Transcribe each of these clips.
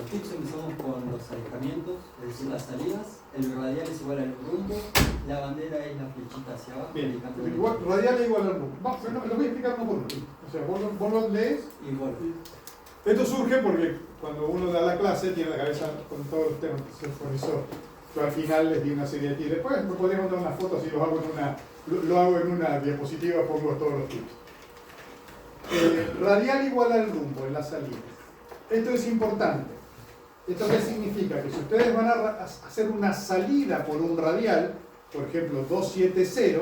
tips empezamos con los alejamientos, es decir, las salidas. El radial es igual al rumbo, la bandera es la flechita hacia abajo. Bien, radial es igual al rumbo. Pero no, lo voy a explicar uno por uno. O sea, vos lo lees. Y bueno. Esto surge porque cuando uno da la clase tiene la cabeza con todos los temas que se profesor. Yo al final les di una serie de tips. Después me podríamos dar unas fotos y lo hago en una diapositiva, pongo todos los tips. Radial igual al rumbo en la salida. Esto es importante. ¿Esto qué significa? Que si ustedes van a hacer una salida por un radial, por ejemplo 270,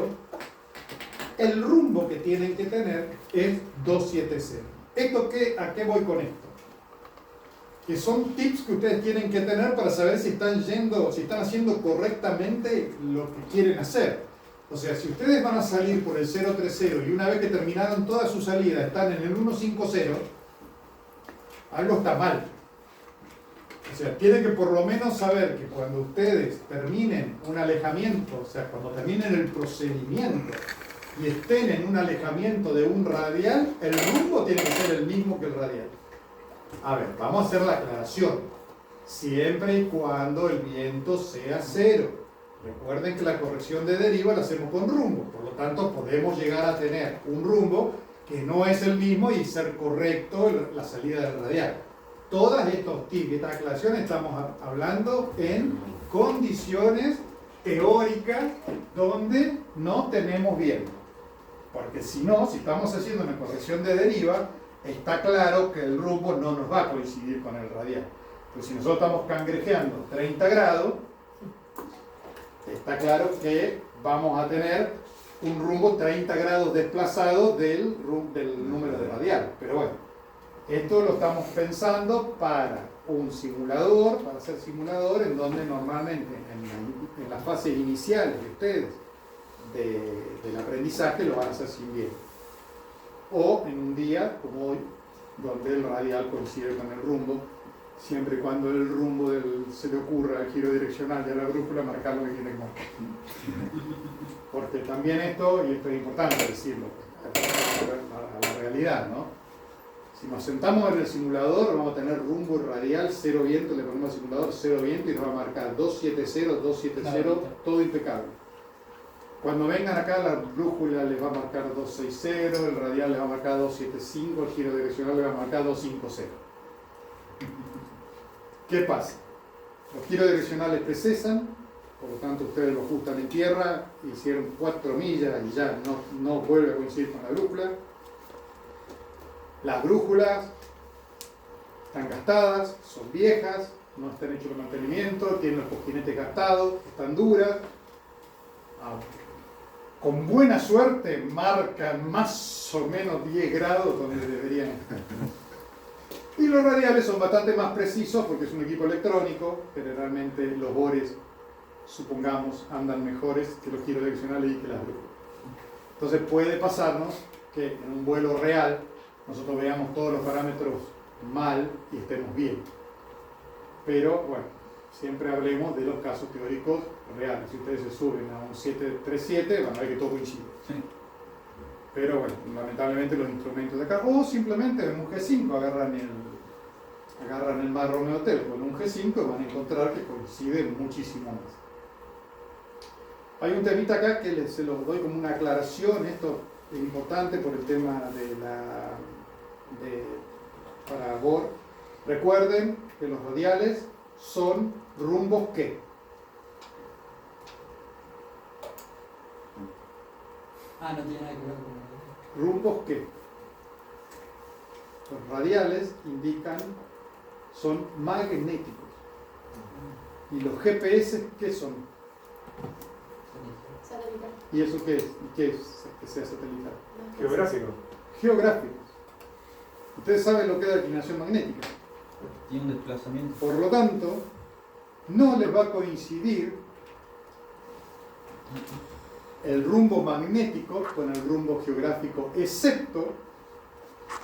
el rumbo que tienen que tener es 270. ¿A qué voy con esto? Que son tips que ustedes tienen que tener para saber si están haciendo correctamente lo que quieren hacer. O sea, si ustedes van a salir por el 030 y una vez que terminaron toda su salida están en el 150, algo está mal. O sea, tienen que por lo menos saber que cuando ustedes terminen un alejamiento, o sea, cuando terminen el procedimiento y estén en un alejamiento de un radial, el rumbo tiene que ser el mismo que el radial. A ver, vamos a hacer la aclaración. Siempre y cuando el viento sea cero. Recuerden que la corrección de deriva la hacemos con rumbo. Por lo tanto, podemos llegar a tener un rumbo que no es el mismo y ser correcto la salida del radial. Todas estos tips, esta aclaración, estamos hablando en condiciones teóricas donde no tenemos viento. Porque si no, si estamos haciendo una corrección de deriva, está claro que el rumbo no nos va a coincidir con el radial. Pues si nosotros estamos cangrejeando 30 grados, está claro que vamos a tener un rumbo 30 grados desplazado del número de radial. Pero bueno, esto lo estamos pensando para un simulador, para hacer simulador, en donde normalmente en las fases iniciales de ustedes del aprendizaje lo van a hacer sin viento. O en un día como hoy, donde el radial coincide con el rumbo, siempre y cuando el rumbo se le ocurra el giro direccional de la brújula, marcar lo que tiene que marcar. Porque también esto, y esto es importante decirlo, a la realidad, ¿no? Si nos sentamos en el simulador, vamos a tener rumbo radial, cero viento, le ponemos al simulador cero viento y nos va a marcar 270, 270, todo impecable. Cuando vengan acá, la brújula les va a marcar 260, el radial les va a marcar 275, el giro direccional les va a marcar 250. ¿Qué pasa? Los giros direccionales precesan, por lo tanto ustedes lo ajustan en tierra, hicieron 4 millas y ya no vuelve a coincidir con la brújula. Las brújulas están gastadas, son viejas, no están hechos de mantenimiento, tienen los cojinetes gastados, están duras. Con buena suerte marcan más o menos 10 grados donde deberían estar. Y los radiales son bastante más precisos porque es un equipo electrónico. Generalmente los bores, supongamos, andan mejores que los giros direccionales y que las brújulas. Entonces puede pasarnos que en un vuelo real nosotros veamos todos los parámetros mal y estemos bien. Pero bueno, siempre hablemos de los casos teóricos reales. Si ustedes se suben a un 737, van a ver que todo coincide. Sí. Pero bueno, lamentablemente los instrumentos de acá, o simplemente en un G5 agarran el Mar Romeo Hotel con un G5 y van a encontrar que coincide muchísimo más. Hay un temita acá que se los doy como una aclaración. Esto es importante por el tema para BOR. Recuerden que los radiales son rumbos ¿qué? No tiene nada que ver con ¿Rumbos qué? Los radiales son magnéticos. ¿Y los GPS qué son? Satelital. ¿Y eso qué es? ¿Y qué es que sea satelital? Geográfico. Geográficos. Ustedes saben lo que es la declinación magnética. Tiene un desplazamiento. Por lo tanto, no les va a coincidir el rumbo magnético con el rumbo geográfico, excepto,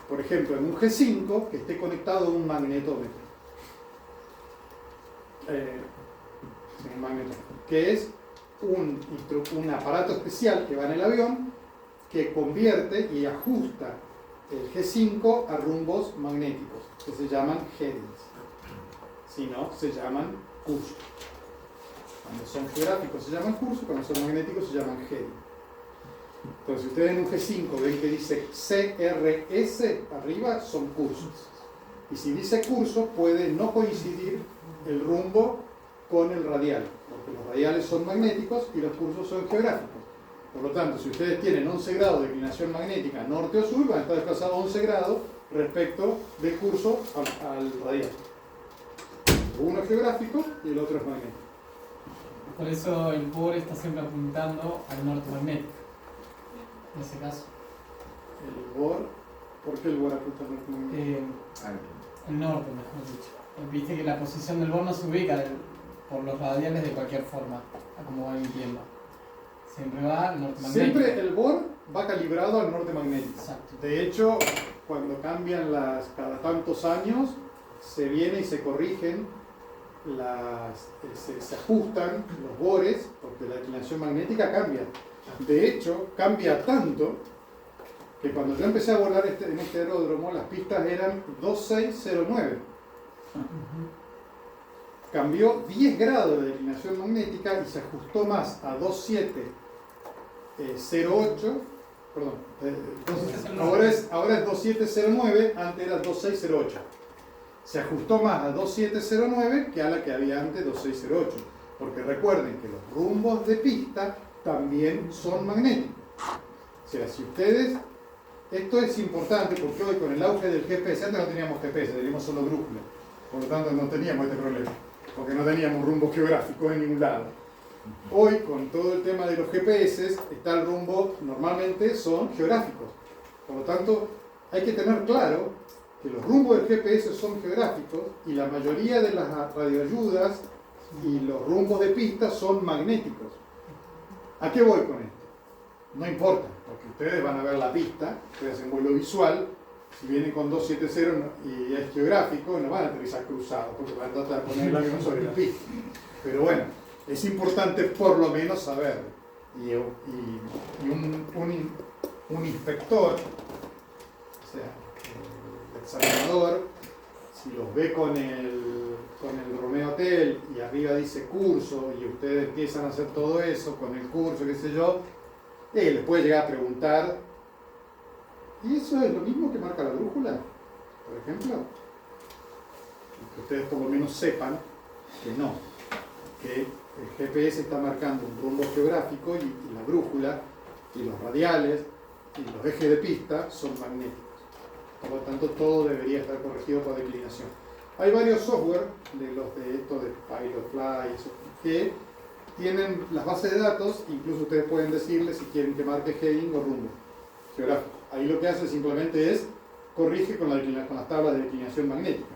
por ejemplo, en un G5 que esté conectado a un magnetómetro. Que es un aparato especial que va en el avión que convierte y ajusta el G5 a rumbos magnéticos que se llaman headings. sino se llaman cursos. Cuando son geográficos se llaman cursos, cuando son magnéticos se llaman heading. Entonces, si ustedes en un G5 ven que dice CRS arriba, son cursos. Y si dice curso, puede no coincidir el rumbo con el radial, porque los radiales son magnéticos y los cursos son geográficos. Por lo tanto, si ustedes tienen 11 grados de inclinación magnética norte o sur, van a estar desplazados 11 grados respecto del curso al radial. Uno es geográfico y el otro es magnético. Por eso el Bohr está siempre apuntando al norte magnético. En ese caso. El Bohr, ¿por qué el Bohr apunta al norte magnético? El norte, mejor dicho. Viste que la posición del Bohr no se ubica por los radiales de cualquier forma, a como va emitiendo. Siempre va al norte magnético. Siempre el Bohr va calibrado al norte magnético. Exacto. De hecho, cuando cambian cada tantos años, se viene y se corrigen, se ajustan los bores, porque la inclinación magnética cambia. De hecho, cambia tanto que cuando yo empecé a volar en este aeródromo, las pistas eran 2609. Cambió 10 grados de inclinación magnética y se ajustó más a 2708. Perdón, entonces, ahora es 2709, antes era 2608. Se ajustó más a 2709 que a la que había antes, 2608. Porque recuerden que los rumbos de pista también son magnéticos. O sea, si ustedes... Esto es importante porque hoy con el auge del GPS, antes no teníamos GPS, teníamos solo brújula. Por lo tanto no teníamos este problema, porque no teníamos rumbos geográficos en ningún lado. Hoy, con todo el tema de los GPS, está el rumbo, normalmente son geográficos. Por lo tanto, hay que tener claro que los rumbos del GPS son geográficos y la mayoría de las radioayudas y los rumbos de pista son magnéticos. ¿A qué voy con esto? No importa, porque ustedes van a ver la pista, ustedes hacen vuelo visual, si vienen con 270 y es geográfico, no van a aterrizar cruzados, porque van a tratar de poner el avión sobre la pista. Pero bueno, es importante por lo menos saberlo. Y un inspector, o sea, el examinador, si los ve con el Romeo Hotel y arriba dice curso y ustedes empiezan a hacer todo eso con el curso, qué sé yo, les puede llegar a preguntar, ¿y eso es lo mismo que marca la brújula? Por ejemplo, que ustedes por lo menos sepan que no, que el GPS está marcando un rumbo geográfico y la brújula y los radiales y los ejes de pista son magnéticos. Por lo tanto, todo debería estar corregido por declinación. Hay varios software de estos de Pilotfly que tienen las bases de datos, incluso ustedes pueden decirle si quieren que marque heading o rumbo geográfico. Ahí lo que hace simplemente es corrige con las tablas de declinación magnética.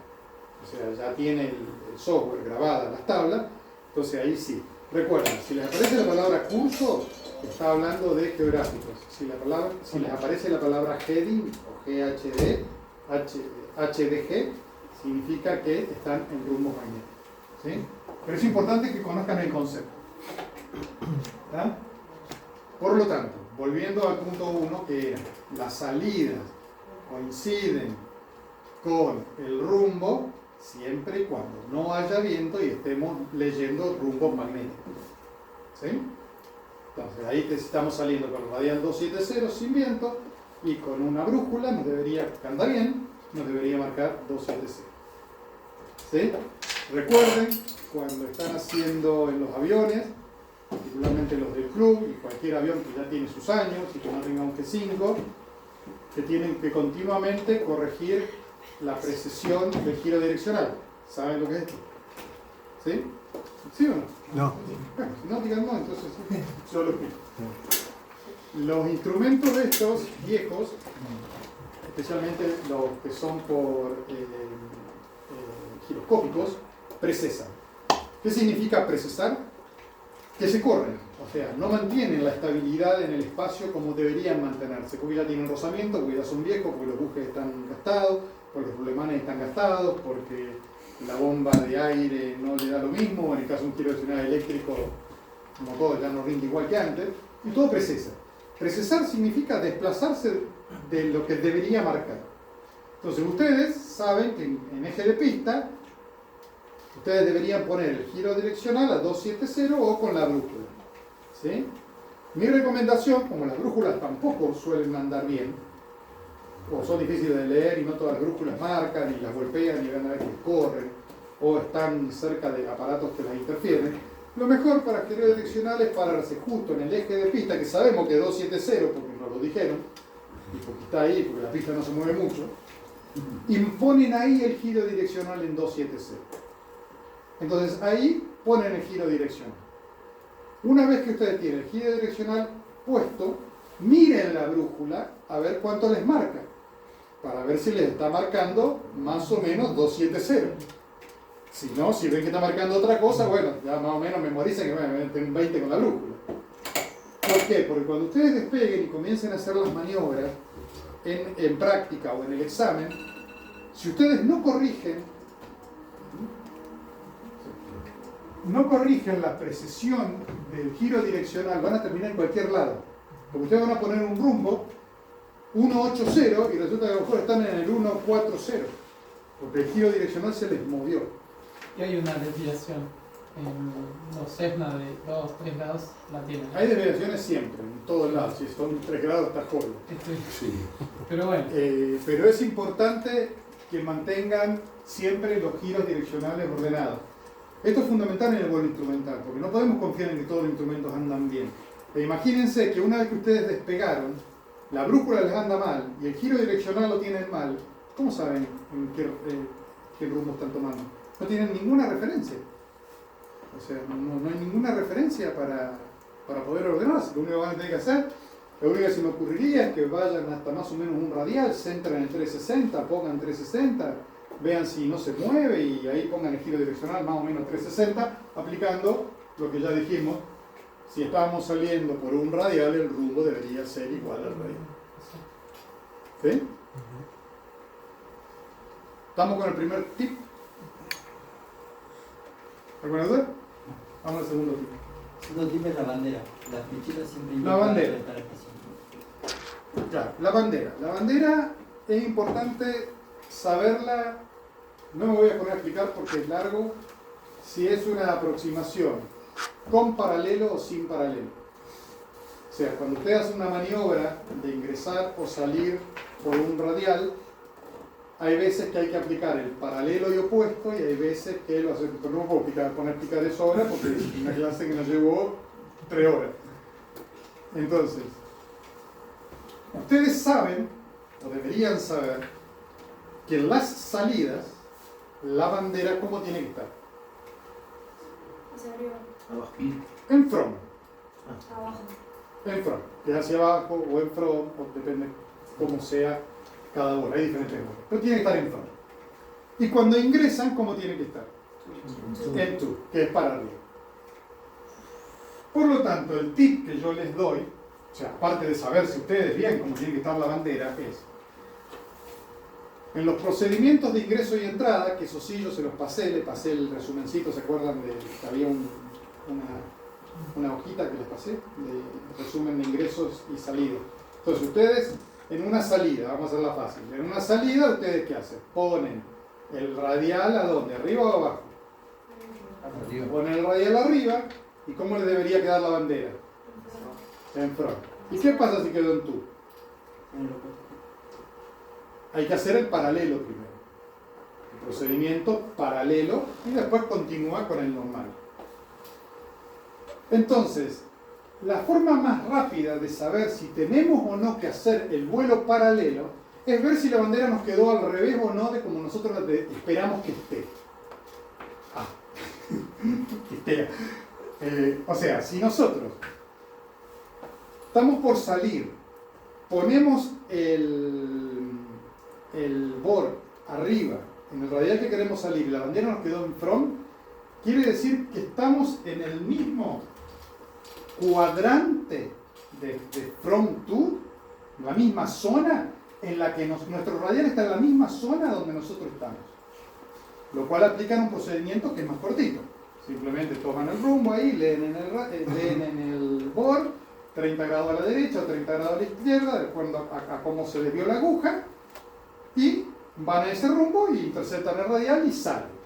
O sea, ya tiene el software grabada las tablas, entonces ahí sí. Recuerden, si les aparece la palabra curso, está hablando de geográficos. Si les aparece la palabra heading o GHD, HDG, significa que están en rumbos magnéticos. ¿Sí? Pero es importante que conozcan el concepto. ¿Está? Por lo tanto, volviendo al punto 1, que era las salidas coinciden con el rumbo siempre y cuando no haya viento y estemos leyendo rumbos magnéticos. ¿Sí? Entonces ahí estamos saliendo con el radial 270 sin viento y con una brújula nos debería, que anda bien, nos debería marcar 270. ¿Sí? Recuerden, cuando están haciendo en los aviones, particularmente los del club y cualquier avión que ya tiene sus años y que no tenga un G5, que tienen que continuamente corregir la precesión del giro direccional. ¿Saben lo que es esto? ¿Sí? ¿Sí o no? No. Bueno, si no digan no, entonces yo lo explico. Los instrumentos de estos viejos, especialmente los que son por giroscópicos, precesan. ¿Qué significa precesar? Que se corren, o sea, no mantienen la estabilidad en el espacio como deberían mantenerse, porque ya tienen rozamiento, porque ya son viejos, porque los bujes están gastados, porque los rulemanes están gastados, porque la bomba de aire no le da lo mismo, en el caso de un giro direccional eléctrico, el motor ya no rinde igual que antes, y todo precesa. Precesar significa desplazarse de lo que debería marcar. Entonces ustedes saben que en eje de pista, ustedes deberían poner el giro direccional a 270 o con la brújula. ¿Sí? Mi recomendación, como las brújulas tampoco suelen andar bien, o son difíciles de leer y no todas las brújulas marcan y las golpean y van a ver que corren, o están cerca de aparatos que las interfieren, lo mejor para giro direccional es pararse justo en el eje de pista, que sabemos que es 270 porque nos lo dijeron, y porque está ahí, porque la pista no se mueve mucho, y ponen ahí el giro direccional en 270. Entonces ahí ponen el giro direccional. Una vez que ustedes tienen el giro direccional puesto, miren la brújula a ver cuánto les marca, para ver si les está marcando más o menos 270. Si no, si ven que está marcando otra cosa, bueno, ya más o menos memoricen que meten 20 con la brújula. ¿Por qué? Porque cuando ustedes despeguen y comiencen a hacer las maniobras en práctica o en el examen, si ustedes no corrigen la precisión del giro direccional, van a terminar en cualquier lado. Porque ustedes van a poner un rumbo 180 y resulta que a lo mejor están en el 140, porque el giro direccional se les movió. Y hay una desviación. En los Cessna de 2-3 grados la tienen. Hay desviaciones siempre, en todos lados. Si son 3 grados, está jodido. Sí. Pero bueno. Pero es importante que mantengan siempre los giros direccionales ordenados. Esto es fundamental en el vuelo instrumental, porque no podemos confiar en que todos los instrumentos andan bien. Imagínense que una vez que ustedes despegaron, la brújula les anda mal y el giro direccional lo tienen mal. ¿Cómo saben en qué rumbo están tomando? No tienen ninguna referencia. O sea, no hay ninguna referencia para poder ordenarse. Lo único que van a tener que hacer, lo único que se me ocurriría es que vayan hasta más o menos un radial, centren en 360, pongan 360, vean si no se mueve y ahí pongan el giro direccional más o menos 360, aplicando lo que ya dijimos. Si estábamos saliendo por un radial, el rumbo debería ser igual al radial. ¿Sí? ¿Estamos con el primer tip? ¿Alguna duda? Vamos al segundo tip. El segundo tip es la bandera. Las flechitas siempre La bandera. estar espacio. Claro, la bandera. La bandera es importante saberla. No me voy a poner a explicar porque es largo. Si es una aproximación con paralelo o sin paralelo. O sea, cuando usted hace una maniobra de ingresar o salir por un radial, hay veces que hay que aplicar el paralelo y opuesto y hay veces que lo hacen. No puedo poner a explicar eso ahora porque es una clase que nos llevó 3 horas. Entonces, ustedes saben, o deberían saber, que en las salidas, la bandera, ¿cómo tiene que estar? Hacia arriba. Abajo. En front. Abajo. En front. Que es hacia abajo o en front, o depende cómo sea cada bola. Hay diferentes bolas. Pero tiene que estar en front. Y cuando ingresan, ¿cómo tiene que estar? En to, que es para arriba. Por lo tanto, el tip que yo les doy, o sea, aparte de saber si ustedes bien cómo tiene que estar la bandera, es en los procedimientos de ingreso y entrada, que eso sí yo se los pasé, le pasé el resumencito, ¿se acuerdan de que había una hojita que les pasé? De resumen de ingresos y salidas. Entonces ustedes, en una salida, vamos a hacerla fácil, en una salida, ¿ustedes qué hacen? Ponen el radial ¿a dónde? ¿Arriba o abajo? Arriba. Ponen el radial arriba, ¿y cómo le debería quedar la bandera? En front. ¿Y qué pasa si quedó en to? En el opuesto. Hay que hacer el paralelo primero. El procedimiento paralelo y después continúa con el normal. Entonces, la forma más rápida de saber si tenemos o no que hacer el vuelo paralelo es ver si la bandera nos quedó al revés o no de como nosotros la esperamos que esté. Que esté. O sea, si nosotros estamos por salir, ponemos el board arriba, en el radial que queremos salir y la bandera nos quedó en front, quiere decir que estamos en el mismo cuadrante de front to, la misma zona en la que nuestro radial está en la misma zona donde nosotros estamos. Lo cual aplica un procedimiento que es más cortito. Simplemente toman el rumbo ahí, leen en el board, 30 grados a la derecha o 30 grados a la izquierda, de acuerdo a cómo se desvió la aguja, y van a ese rumbo y interceptan el radial y salen.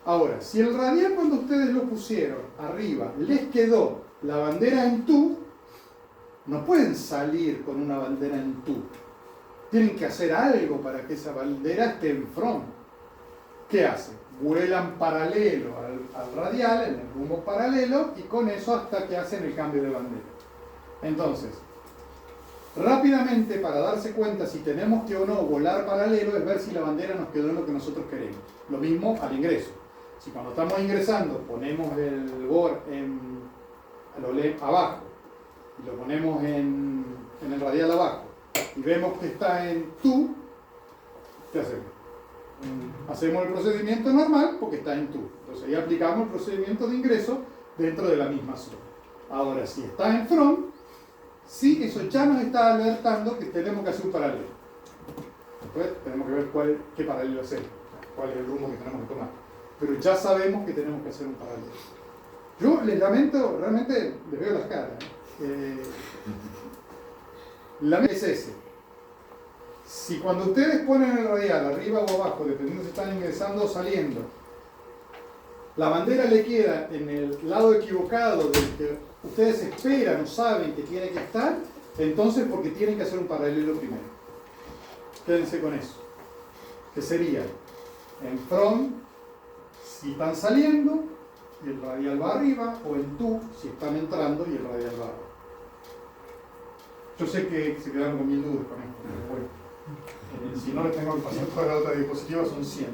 Ahora, si el radial cuando ustedes lo pusieron arriba les quedó la bandera en TU, no pueden salir con una bandera en TU. Tienen que hacer algo para que esa bandera esté en front. ¿Qué hacen? Vuelan paralelo al radial, en el rumbo paralelo, y con eso hasta que hacen el cambio de bandera. Entonces, rápidamente, para darse cuenta si tenemos que o no volar paralelo, es ver si la bandera nos quedó en lo que nosotros queremos. Lo mismo al ingreso. Si cuando estamos ingresando ponemos el BOR abajo y lo ponemos en el radial abajo y vemos que está en TU, ¿qué hacemos? Hacemos el procedimiento normal porque está en TU. Entonces ahí aplicamos el procedimiento de ingreso dentro de la misma zona. Ahora, si está en front, sí, eso ya nos está alertando que tenemos que hacer un paralelo. Después tenemos que ver qué paralelo hacer, cuál es el rumbo que tenemos que tomar. Pero ya sabemos que tenemos que hacer un paralelo. Yo les lamento, realmente les veo las caras. La meta es ese. Si cuando ustedes ponen el radial arriba o abajo, dependiendo si están ingresando o saliendo, la bandera le queda en el lado equivocado del que ustedes esperan o saben que tiene que estar, entonces porque tienen que hacer un paralelo primero. Quédense con eso. Que sería en front si están saliendo y el radial va arriba, o en TU si están entrando y el radial va abajo. Yo sé que se quedaron con 1000 dudas con esto, pero bueno. Si no les tengo que pasar toda la otra diapositiva, son 100.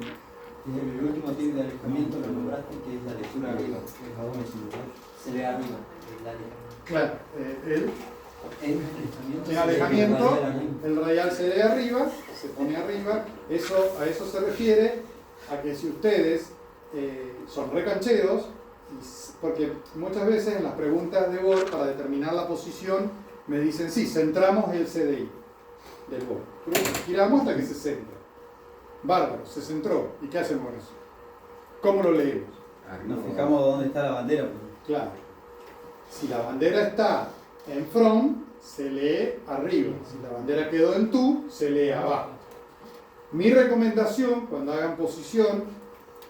El último tip de alejamiento lo nombraste, que es la lectura arriba. Se ve arriba, el área. Claro, En en alejamiento, el radial se lee arriba, se pone arriba. A eso se refiere a que si ustedes son recancheros, porque muchas veces en las preguntas de BOR para determinar la posición me dicen, sí, centramos el CDI del BOR. Giramos hasta que se centra. Bárbaro, se centró. ¿Y qué hacemos con eso? ¿Cómo lo leemos? Nos fijamos dónde está la bandera. Claro. Si la bandera está en front, se lee arriba. Si la bandera quedó en TU, se lee abajo. Mi recomendación, cuando hagan posición,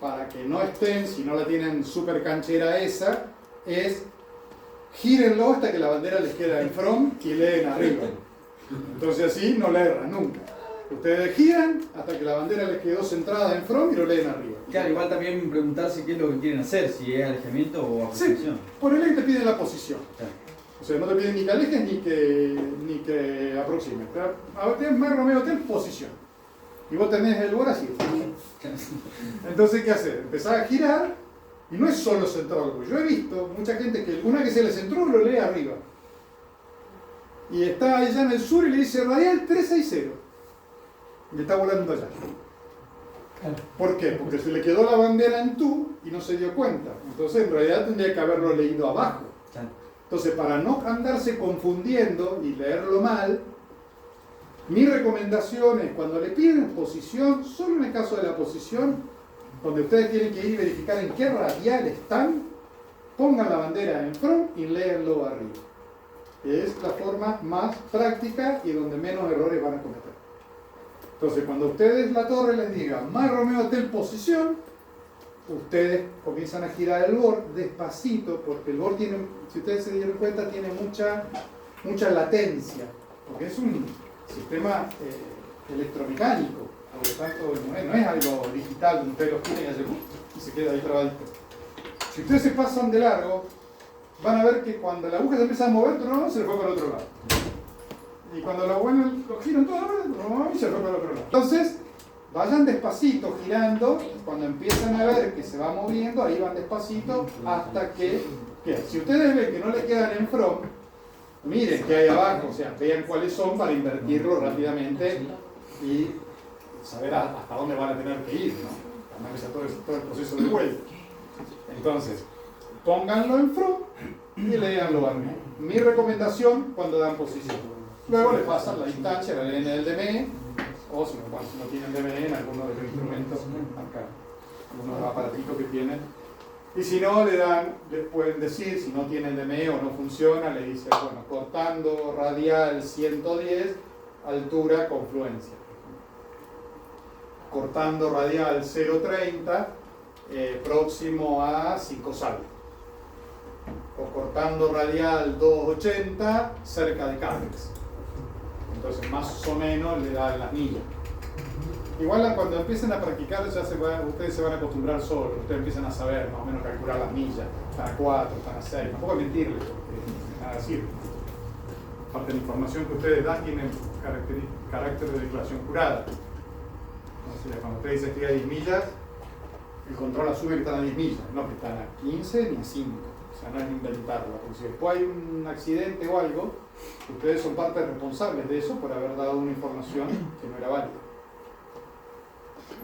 para que no estén, si no la tienen súper canchera esa, es gírenlo hasta que la bandera les queda en front y leen arriba. Entonces así no le erran nunca. Ustedes giran hasta que la bandera les quedó centrada en front y lo leen arriba. Claro, igual también preguntarse qué es lo que quieren hacer, si es alejamiento o aproximación. Sí, por el ley te piden la posición. Claro. O sea, no te piden ni que alejes ni que aproximes. Ahora tienes más Romeo Hotel, posición. Y vos tenés el BOR así. Entonces, ¿qué hacer? Empezar a girar y no es solo centrarlo. Yo he visto mucha gente que una que se le centró lo lee arriba. Y está allá en el sur y le dice radial 360. Y está volando allá. ¿Por qué? Porque se le quedó la bandera en TU y no se dio cuenta. Entonces, en realidad tendría que haberlo leído abajo. Entonces, para no andarse confundiendo y leerlo mal, mi recomendación es cuando le piden posición, solo en el caso de la posición, donde ustedes tienen que ir y verificar en qué radial están, pongan la bandera en front y léanlo arriba. Es la forma más práctica y donde menos errores van a cometer. Entonces, cuando ustedes la torre les diga más Romeo Hotel posición, ustedes comienzan a girar el BOR despacito, porque el BOR tiene, si ustedes se dieron cuenta, tiene mucha latencia, porque es un sistema electromecánico, por lo tanto no es algo digital donde ustedes lo giran y se queda ahí trabadito. Si ustedes se pasan de largo, van a ver que cuando la aguja se empieza a mover, se le fue para el otro lado. Y cuando lo giran todo, y se fue para el otro lado. Entonces, vayan despacito girando, cuando empiezan a ver que se va moviendo, ahí van despacito hasta que si ustedes ven que no les quedan en front, miren qué hay abajo, o sea, vean cuáles son para invertirlo rápidamente y saber hasta dónde van a tener que ir, ¿no? Para que sea todo el proceso de vuelta. Entonces, pónganlo en front y léanlo arriba. Mi recomendación cuando dan posición. Luego le pasan la instancia, la leen en el DME, o si no tienen DME en alguno de los instrumentos acá, algunos aparatitos que tienen. Y si no, les pueden decir, si no tienen DME o no funciona, le dicen, bueno, cortando radial 110, altura confluencia. Cortando radial 030, próximo a 5 saltos. O cortando radial 280 cerca de Cartex. Entonces más o menos le da las millas. Igual cuando empiecen a practicar ya ustedes se van a acostumbrar solos, ustedes empiezan a saber más o menos calcular las millas, están a 4, están a 6, tampoco mentirles porque nada sirve. Aparte de la información que ustedes dan tienen carácter de declaración jurada. O sea, cuando ustedes dicen que a 10 millas, el control asume que están a 10 millas, no que están a 15 ni a 5. O sea, no es inventarlo, porque si después hay un accidente o algo, ustedes son parte responsables de eso por haber dado una información que no era válida.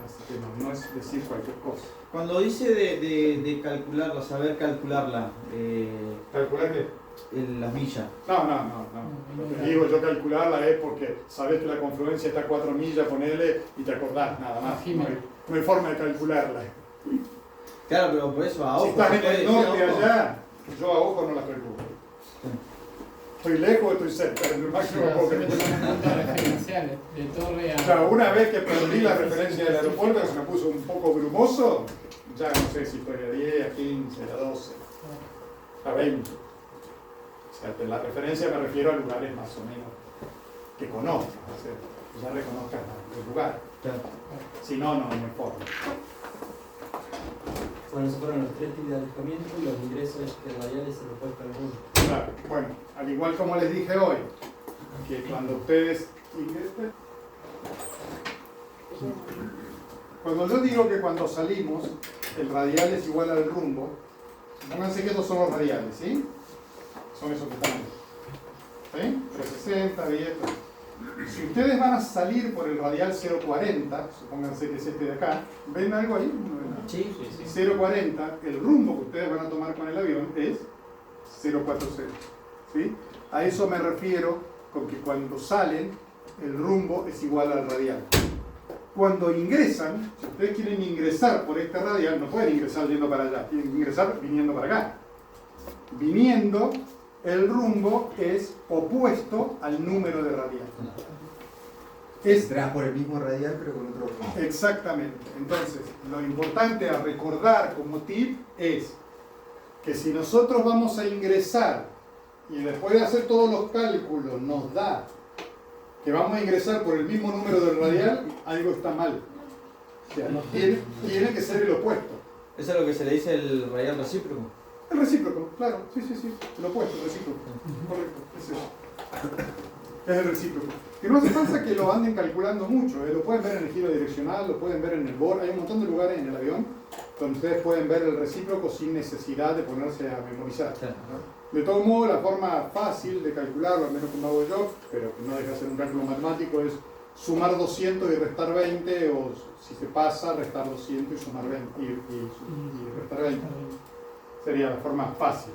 Así que no es decir cualquier cosa. Cuando dice de calcularla, saber calcularla, ¿Calcular qué? las millas. No. Lo que digo yo calcularla es porque sabés que la confluencia está a 4 millas, ponele y te acordás, nada más. No hay forma de calcularla. Claro, pero por eso a ojo. Si estás en el norte ojo. Allá, yo a ojo no la calculo. Estoy lejos, estoy cerca, es lo máximo que puedo referenciales de torre a... Claro, una vez que perdí la referencia del aeropuerto, que se me puso un poco brumoso, ya no sé si estoy a 10, a 15, a 12, a 20. O sea, de la referencia me refiero a lugares más o menos que conozcas, o sea, que ya reconozcas el lugar. Claro. Si no, no hay forma. Bueno, esos fueron los 3 tips de alejamiento y los ingresos radiales se los puede calcular. Claro, bueno, al igual como les dije hoy, que cuando ustedes ingresen, cuando yo digo que cuando salimos el radial es igual al rumbo, pónganse que estos son los radiales, ¿sí? Son esos que están ahí, ¿sí? 360, 10. Si ustedes van a salir por el radial 040, supónganse que es este de acá, ¿ven algo ahí? ¿No ven nada? Sí. 040, el rumbo que ustedes van a tomar con el avión es 040, ¿sí? A eso me refiero con que cuando salen, el rumbo es igual al radial. Cuando ingresan, si ustedes quieren ingresar por este radial, no pueden ingresar yendo para allá, tienen que ingresar viniendo para acá. Viniendo, el rumbo es opuesto al número de radial. Entrás por el mismo radial pero con otro rumbo. Exactamente. Entonces, lo importante a recordar como tip es que si nosotros vamos a ingresar y después de hacer todos los cálculos nos da que vamos a ingresar por el mismo número del radial, algo está mal. O sea, tiene que ser el opuesto. ¿Eso es lo que se le dice el radial recíproco? El recíproco, claro, sí, el opuesto, el recíproco. Correcto, es eso. Es el recíproco. Que no hace falta que lo anden calculando mucho, lo pueden ver en el giro direccional, lo pueden ver en el BOR, hay un montón de lugares en el avión donde ustedes pueden ver el recíproco sin necesidad de ponerse a memorizar. De todo modo, la forma fácil de calcularlo, al menos como hago yo, pero que no deja de ser un cálculo matemático, es sumar 200 y restar 20, o si se pasa, restar 200 y sumar 20 y restar 20. Sería la forma fácil.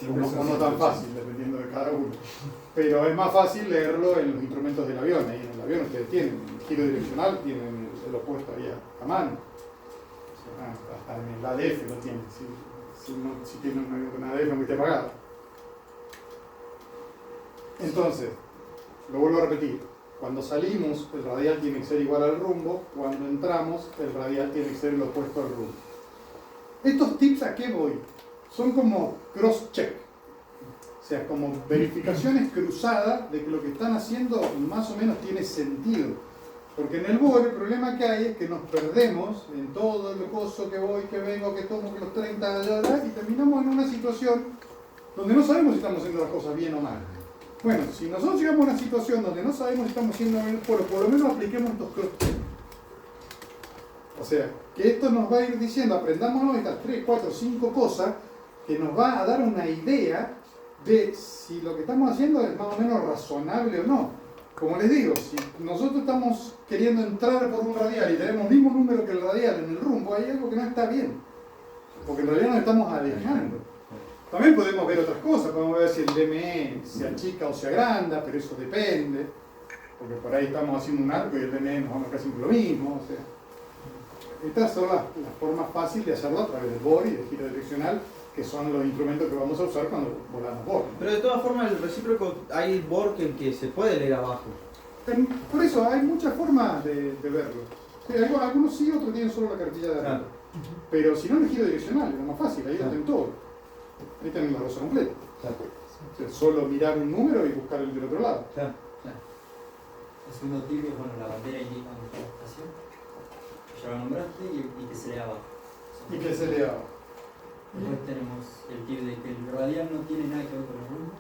O no tan fácil, dependiendo de cada uno. Pero es más fácil leerlo en los instrumentos del avión. Ahí en el avión ustedes tienen el giro direccional, tienen el opuesto ahí a mano. O sea, hasta en el ADF lo tienen. Si tienen un avión con ADF muy apagado. Entonces, lo vuelvo a repetir. Cuando salimos, el radial tiene que ser igual al rumbo. Cuando entramos, el radial tiene que ser el opuesto al rumbo. Estos tips, ¿a qué voy? Son como cross-check, o sea, como verificaciones cruzadas de que lo que están haciendo más o menos tiene sentido. Porque en el BOR el problema que hay es que nos perdemos en todo el coso que voy, que vengo, que tomo, que los 30 y terminamos en una situación donde no sabemos si estamos haciendo las cosas bien o mal. Bueno, si nosotros llegamos a una situación donde no sabemos si estamos haciendo bien, por lo menos apliquemos estos cross-check. O sea, que esto nos va a ir diciendo, aprendámonos estas 3, 4, 5 cosas que nos va a dar una idea de si lo que estamos haciendo es más o menos razonable o no. Como les digo, si nosotros estamos queriendo entrar por un radial y tenemos el mismo número que el radial en el rumbo, hay algo que no está bien. Porque en realidad nos estamos alejando. También podemos ver otras cosas, podemos ver si el DME se achica o se agranda, pero eso depende. Porque por ahí estamos haciendo un arco y el DME nos vamos casi lo mismo. O sea, estas son las formas fáciles de hacerlo a través del BOR y del giro direccional, que son los instrumentos que vamos a usar cuando volamos BOR. Pero de todas formas, el recíproco hay BOR que se puede leer abajo. Por eso hay muchas formas de verlo. Sí, algunos sí, otros tienen solo la cartilla de arriba. Claro. Pero si no, el giro direccional era más fácil, ahí lo tienen todo. Ahí tienen la rosa completa. Claro. O sea, solo mirar un número y buscar el del otro lado. Claro. El segundo tip es, bueno, la bandera indica dónde está la estación. Ya lo nombraste y que se lea abajo. Y que se lea. Después tenemos el tip de que el radial no tiene nada que ver con el rumbo.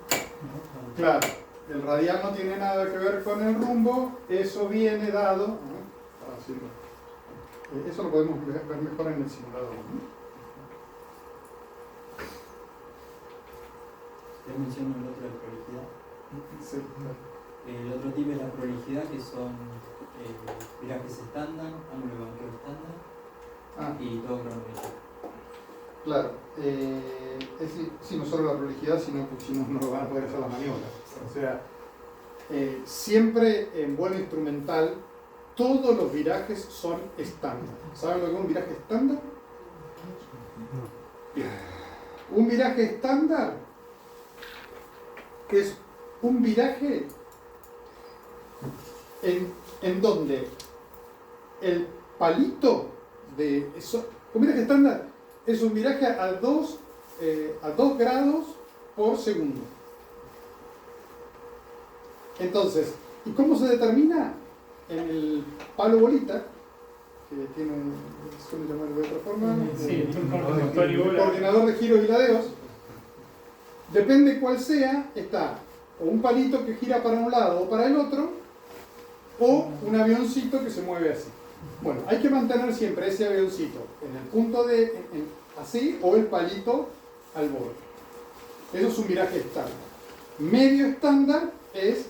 Claro, el radial no tiene nada que ver con el rumbo, eso viene dado. Eso lo podemos ver mejor en el simulador. Te menciono el otro de prolijidad. Sí, El otro tip es la prolijidad, que son virajes estándar, ángulo de banqueo estándar y todo cronometrado. claro. Es decir, sí, no solo la prolijidad, sino que si no, no van a poder hacer las maniobras. O sea, siempre en vuelo instrumental, todos los virajes son estándar. ¿Saben lo que es un viraje estándar? Bien. Un viraje estándar es un viraje en donde el palito de un viraje estándar es un viraje a 2 grados por segundo. Entonces, ¿y cómo se determina? En el palo bolita, que tiene, ¿suele llamarlo de otra forma? Sí, El coordinador de giros y ladeos. Depende cuál sea, está o un palito que gira para un lado o para el otro, o un avioncito que se mueve así. Bueno, hay que mantener siempre ese avioncito en el punto de así, o el palito al borde. Eso es un viraje estándar. Medio estándar es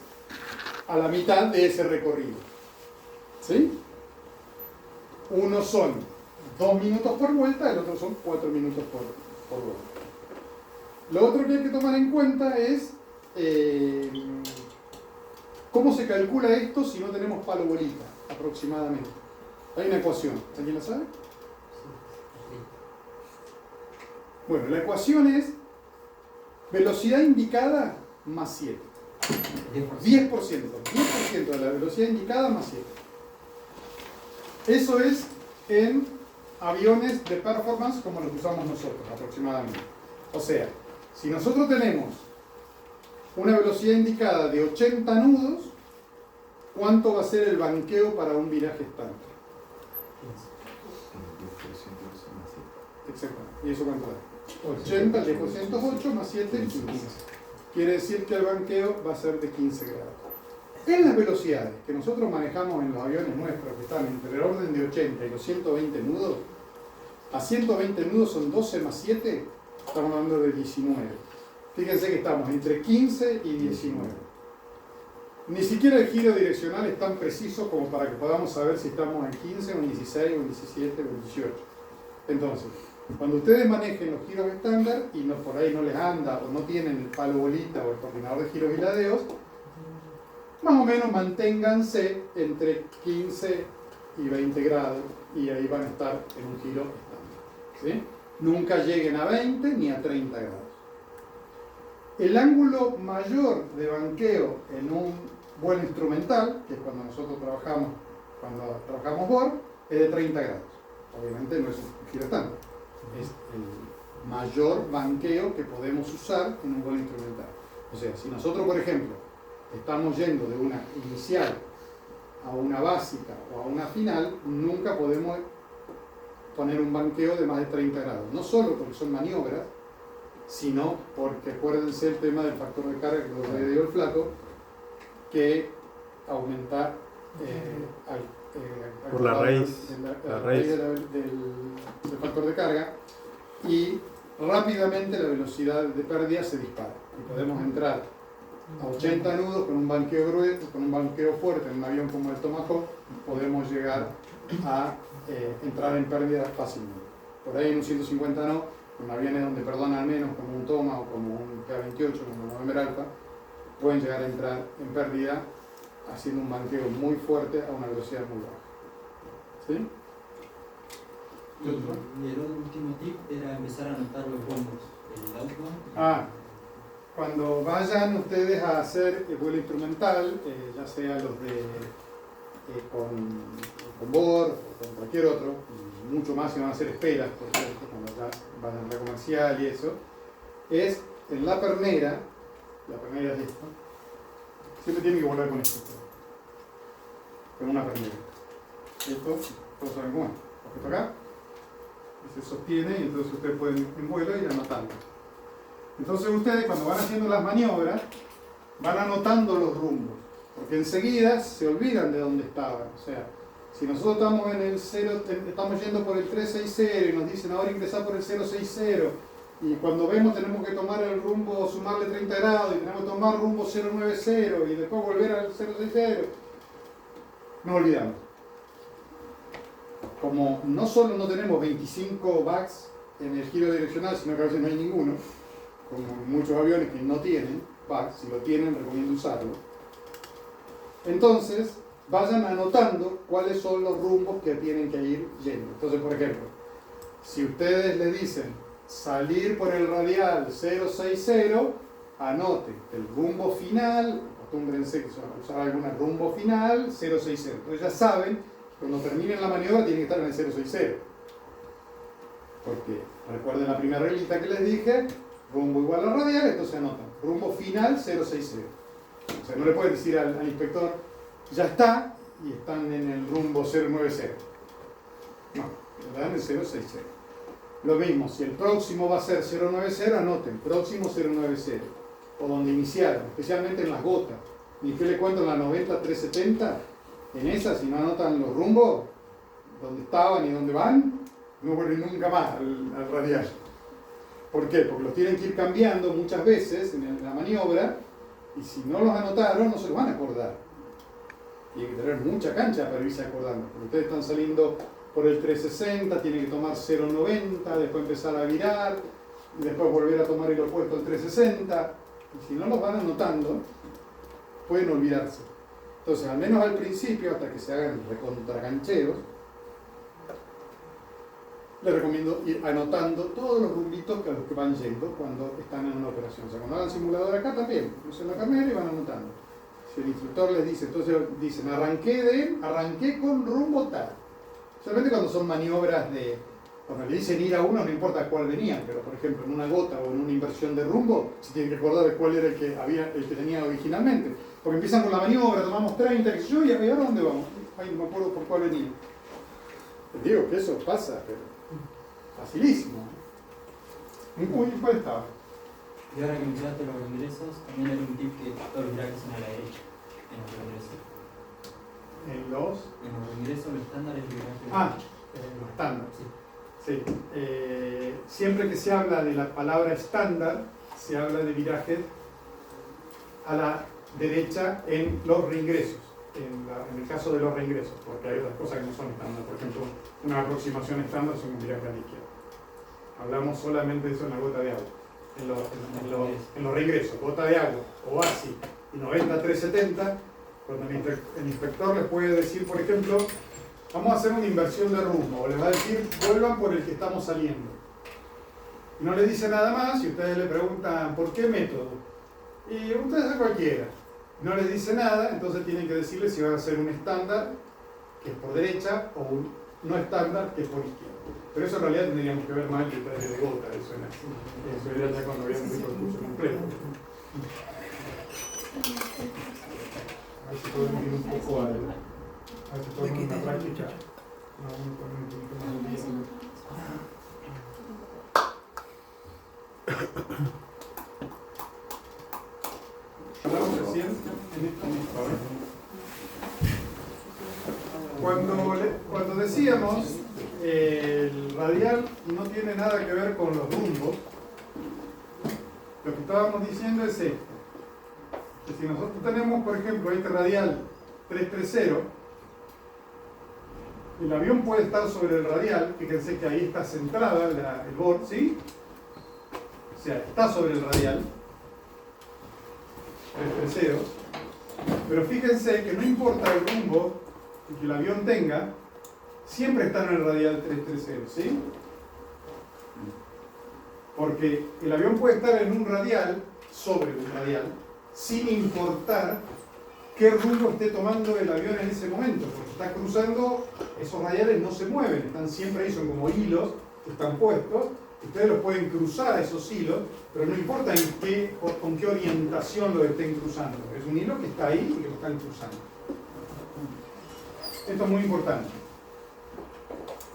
a la mitad de ese recorrido. ¿Sí? Uno son 2 minutos por vuelta, el otro son 4 minutos por vuelta. Lo otro que hay que tomar en cuenta es cómo se calcula esto si no tenemos palo bolita, aproximadamente. Hay una ecuación, ¿alguien la sabe? Bueno, la ecuación es velocidad indicada más 7. 10% de la velocidad indicada más 7. Eso es en aviones de performance como los que usamos nosotros, aproximadamente. O sea, si nosotros tenemos una velocidad indicada de 80 nudos, ¿cuánto va a ser el banqueo para un viraje estándar? 10% Exacto. ¿Y eso cuánto da? 80, 10% más 7, 15. Quiere decir que el banqueo va a ser de 15 grados. En las velocidades que nosotros manejamos en los aviones nuestros, que están entre el orden de 80 y los 120 nudos, a 120 nudos son 12 más 7, estamos hablando de 19. Fíjense que estamos entre 15 y 19. Ni siquiera el giro direccional es tan preciso como para que podamos saber si estamos en 15 o en 16 o en 17 o en 18. Entonces, cuando ustedes manejen los giros estándar y por ahí no les anda o no tienen el palo bolita o el coordinador de giros y ladeos, más o menos manténganse entre 15 y 20 grados y ahí van a estar en un giro estándar. ¿Sí? Nunca lleguen a 20 ni a 30 grados. El ángulo mayor de banqueo en un vuelo instrumental, que es cuando nosotros trabajamos BOR, es de 30 grados. Obviamente no es un giro estándar. Es el mayor banqueo que podemos usar en un vuelo instrumental. O sea, si nosotros, por ejemplo, estamos yendo de una inicial a una básica o a una final, nunca podemos poner un banqueo de más de 30 grados. No solo porque son maniobras, sino porque acuérdense el tema del factor de carga que lo dio el flaco, que aumenta por la raíz, la raíz del factor de carga, y rápidamente la velocidad de pérdida se dispara y podemos entrar a 80 nudos con un banqueo grueso, con un banqueo fuerte en un avión como el Tomahawk, podemos llegar a entrar en pérdida fácilmente. Por ahí en un 150 no, con aviones donde perdonan menos, como un Toma o como un K-28, como un November Alpha, pueden llegar a entrar en pérdida haciendo un banqueo muy fuerte a una velocidad muy baja. ¿Sí? Y el último tip era empezar a anotar los bombos, el outbound. Cuando vayan ustedes a hacer el vuelo instrumental, ya sea los de con BOR o con cualquier otro, mucho más si van a hacer esperas, por ejemplo, cuando ya van a la comercial y eso, es en la pernera es esto, siempre tienen que volar con esto, con una pernera. Esto, todos saben cómo es, esto acá, y se sostiene y entonces ustedes pueden en vuelo ir anotando. Entonces ustedes cuando van haciendo las maniobras, van anotando los rumbos, porque enseguida se olvidan de dónde estaban. O sea, si nosotros estamos en el 0, estamos yendo por el 360 y nos dicen ahora ingresar por el 060, y cuando vemos tenemos que tomar el rumbo, sumarle 30 grados, y tenemos que tomar rumbo 090 y después volver al 060, nos olvidamos. Como no solo no tenemos 25 bugs en el giro direccional, sino que a veces no hay ninguno, como muchos aviones que no tienen bugs, si lo tienen recomiendo usarlo. Entonces, vayan anotando cuáles son los rumbos que tienen que ir yendo. Entonces, por ejemplo, si ustedes le dicen salir por el radial 060, anoten el rumbo final, acostúmbrense que se van a usar algún rumbo final 060. Entonces ya saben que cuando terminen la maniobra tienen que estar en el 060. Porque recuerden la primera reglita que les dije, rumbo igual a radial, entonces anotan rumbo final 060. O sea, no le pueden decir al inspector, ya está, y están en el rumbo 090. No, están en el 060. Lo mismo, si el próximo va a ser 090, anoten, próximo 090. O donde iniciaron, especialmente en las gotas. ¿Y qué le cuento en la 90-370? En esas, si no anotan los rumbos, donde estaban y dónde van, no vuelven nunca más al radial. ¿Por qué? Porque los tienen que ir cambiando muchas veces en la maniobra, y si no los anotaron, no se los van a acordar. Tienen que tener mucha cancha para irse acordando, porque ustedes están saliendo por el 360, tienen que tomar 090, después empezar a virar, y después volver a tomar el opuesto al 360, y si no los van anotando, pueden olvidarse. Entonces, al menos al principio, hasta que se hagan recontracancheros, les recomiendo ir anotando todos los rumbitos a los que van yendo cuando están en una operación. O sea, cuando hagan simulador acá también, usen la carnera y van anotando. Si el instructor les dice, entonces dicen, arranqué con rumbo tal. Solamente cuando son maniobras cuando le dicen ir a uno, no importa cuál venían, pero por ejemplo en una gota o en una inversión de rumbo, se tienen que acordar de cuál era el que tenía originalmente. Porque empiezan con la maniobra, tomamos 30, y yo, ¿y ahora dónde vamos? Ay, no me acuerdo por cuál venía. Les digo que eso pasa, pero facilísimo. Uy, ¿cuál estaba? Y ahora que mencionaste los ingresos, también hay un tip que todos los virajes son a la derecha en los ingresos. En los ingresos, los estándares de viraje. Los estándar. Sí. Sí. Siempre que se habla de la palabra estándar, se habla de virajes a la derecha en los reingresos. En el caso de los reingresos, porque hay otras cosas que no son estándar. Por ejemplo, una aproximación estándar son un viraje a la izquierda. Hablamos solamente de eso en la gota de agua. En los reingresos, gota de agua, oasis y 90-370, cuando el inspector les puede decir, por ejemplo, vamos a hacer una inversión de rumbo, o les va a decir, vuelvan por el que estamos saliendo. Y no le dice nada más, y ustedes le preguntan, ¿por qué método? Y ustedes hacen cualquiera. No les dice nada, entonces tienen que decirle si van a hacer un estándar, que es por derecha, o un no estándar, que es por izquierda. Pero eso en realidad tendríamos que ver más el detalle de gota, eso era ya cuando habíamos visto el curso completo. A ver si podemos ir un poco a ver si podemos una práctica. Vamos a poner un poquito más de tiempo. Hablamos recién en esto, Cuando decíamos el radial no tiene nada que ver con los rumbos, lo que estábamos diciendo es esto. Que si nosotros tenemos, por ejemplo, este radial 330, el avión puede estar sobre el radial, fíjense que ahí está centrada el board, ¿sí? O sea, está sobre el radial 330, pero fíjense que no importa el rumbo que el avión tenga, siempre está en el radial 330, ¿sí? Porque el avión puede estar en un radial, sobre un radial, sin importar qué rumbo esté tomando el avión en ese momento, porque está cruzando, esos radiales no se mueven, están siempre ahí, son como hilos que están puestos. Ustedes los pueden cruzar a esos hilos, pero no importa con qué orientación lo estén cruzando. Es un hilo que está ahí y que lo están cruzando. Esto es muy importante.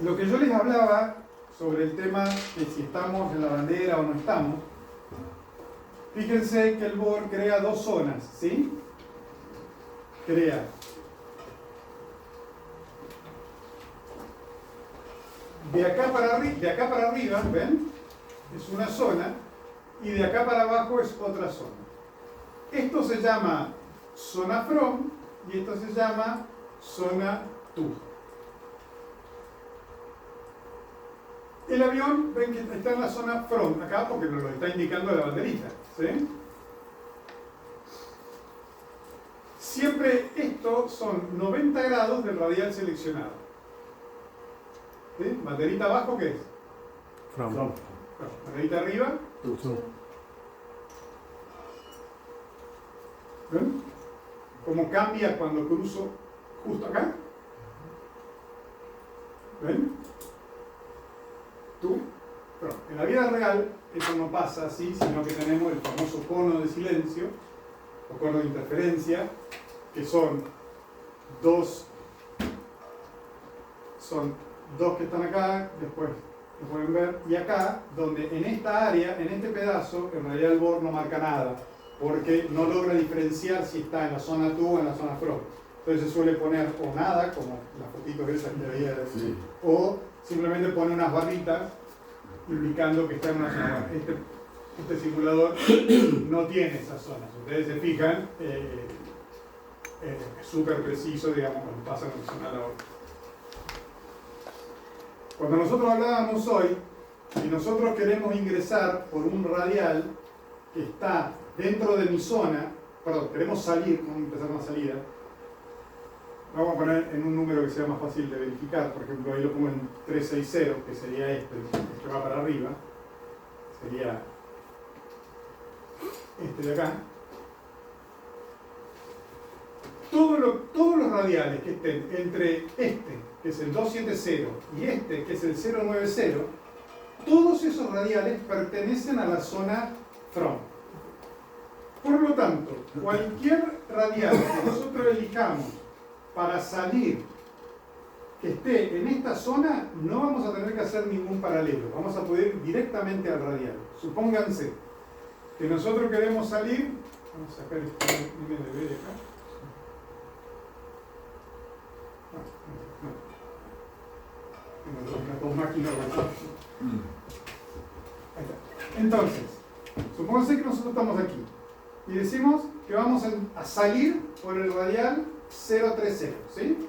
Lo que yo les hablaba sobre el tema de si estamos en la bandera o no estamos, fíjense que el BOR crea dos zonas, ¿sí? Crea de acá para arriba, ¿ven? Es una zona, y de acá para abajo es otra zona. Esto se llama zona from y esto se llama zona to. El avión, ven que está en la zona from, acá porque nos lo está indicando la banderita, ¿sí? Siempre esto son 90 grados del radial seleccionado. ¿Sí? Banderita abajo, ¿qué es? From. Banderita arriba. ¿Ven? ¿Cómo cambia cuando cruzo justo acá? ¿Ven? Tú. Pero en la vida real eso no pasa así, sino que tenemos el famoso cono de silencio o cono de interferencia, que son dos que están acá, después lo pueden ver, y acá, donde en esta área, en este pedazo, en realidad el BOR no marca nada, porque no logra diferenciar si está en la zona TU o en la zona FROM. Entonces se suele poner o nada, como las fotitos esas que había, sí, o simplemente pone unas barritas indicando que está en una zona. Este simulador no tiene esas zonas. Ustedes se fijan, es súper preciso, digamos, cuando pasa de una zona a la otra. Cuando nosotros hablábamos hoy, si nosotros queremos ingresar por un radial que está dentro de mi zona, perdón, queremos salir, vamos a empezar una salida, vamos a poner en un número que sea más fácil de verificar, por ejemplo, ahí lo pongo en 360, que sería este, el que va para arriba, sería este de acá. Todos los radiales que estén entre este, que es el 270, y este, que es el 090, todos esos radiales pertenecen a la zona from. Por lo tanto, cualquier radial que nosotros elijamos para salir que esté en esta zona, no vamos a tener que hacer ningún paralelo, vamos a poder ir directamente al radial. Supónganse que nosotros queremos salir, vamos a sacar este MDB de acá. Entonces, supónganse que nosotros estamos aquí y decimos que vamos a salir por el radial 030, ¿sí?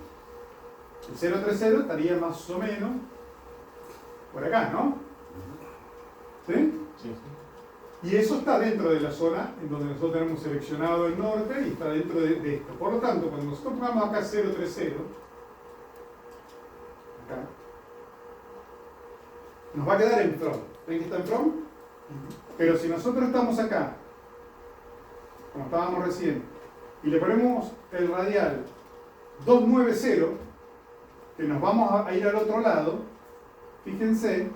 El 030 estaría más o menos por acá, ¿no? ¿Sí? Sí. Y eso está dentro de la zona en donde nosotros tenemos seleccionado el norte y está dentro de esto. Por lo tanto, cuando nosotros pongamos acá 030, acá, nos va a quedar en from. ¿Ven que está en from? Pero si nosotros estamos acá, como estábamos recién, y le ponemos el radial 290, que nos vamos a ir al otro lado, fíjense,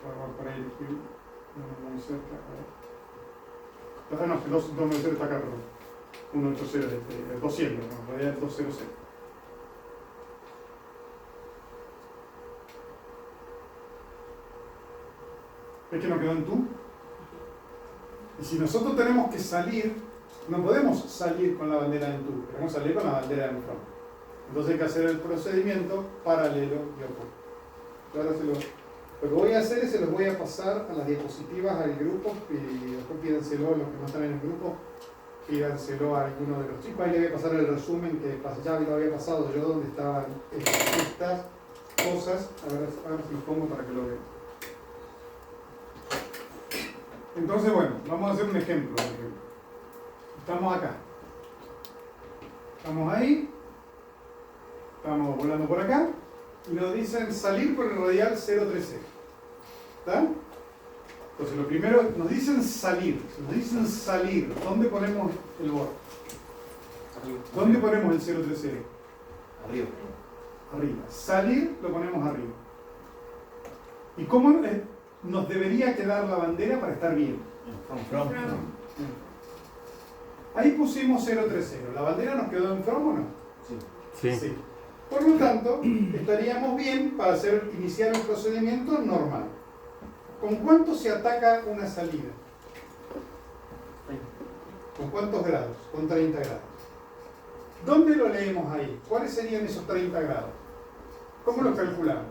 vamos a poner aquí, muy cerca, no, el 290 está acá, perdón, 180, el 200, no, en realidad el 200. ¿Ves que nos quedó en tú? Y si nosotros tenemos que salir, no podemos salir con la bandera en tú, queremos salir con la bandera en from. Entonces hay que hacer el procedimiento paralelo y opuesto. Ahora lo que voy a hacer es se los voy a pasar a las diapositivas al grupo y después pídanselo, los que no están en el grupo, pídanselo a alguno de los chicos. Ahí le voy a pasar el resumen que ya lo había pasado yo, donde estaban estas cosas. A ver si los pongo para que lo vean. Entonces, bueno, vamos a hacer un ejemplo. Estamos acá. Estamos ahí. Estamos volando por acá. y nos dicen salir por el radial 030. ¿Está? Entonces lo primero, nos dicen salir. Si nos dicen salir, ¿dónde ponemos el borde? ¿Dónde ponemos el 030? Arriba. Arriba. Salir lo ponemos arriba. ¿Y cómo nos debería quedar la bandera para estar bien? From. Ahí pusimos 030. ¿La bandera nos quedó en from o no? Sí. Sí. Por lo tanto, estaríamos bien para iniciar el procedimiento normal. ¿Con cuánto se ataca una salida? ¿Con cuántos grados? Con 30 grados. ¿Dónde lo leemos ahí? ¿Cuáles serían esos 30 grados? ¿Cómo los calculamos?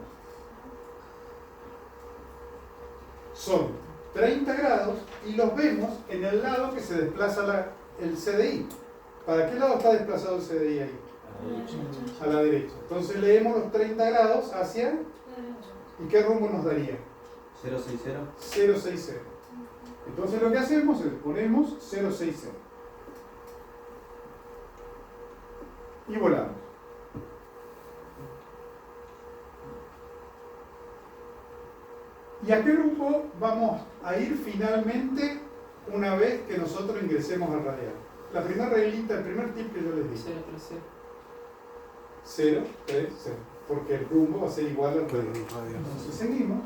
Son 30 grados y los vemos en el lado que se desplaza el CDI. ¿Para qué lado está desplazado el CDI ahí? A la derecha. Entonces leemos los 30 grados hacia... ¿Y qué rumbo nos daría? 060. 060. Entonces lo que hacemos es ponemos 060. Y volamos. ¿Y a qué rumbo vamos a ir finalmente una vez que nosotros ingresemos al radial? La primera reglita, el primer tip que yo les di. 0, 3, 0. Porque el rumbo va a ser igual al radial. Entonces seguimos.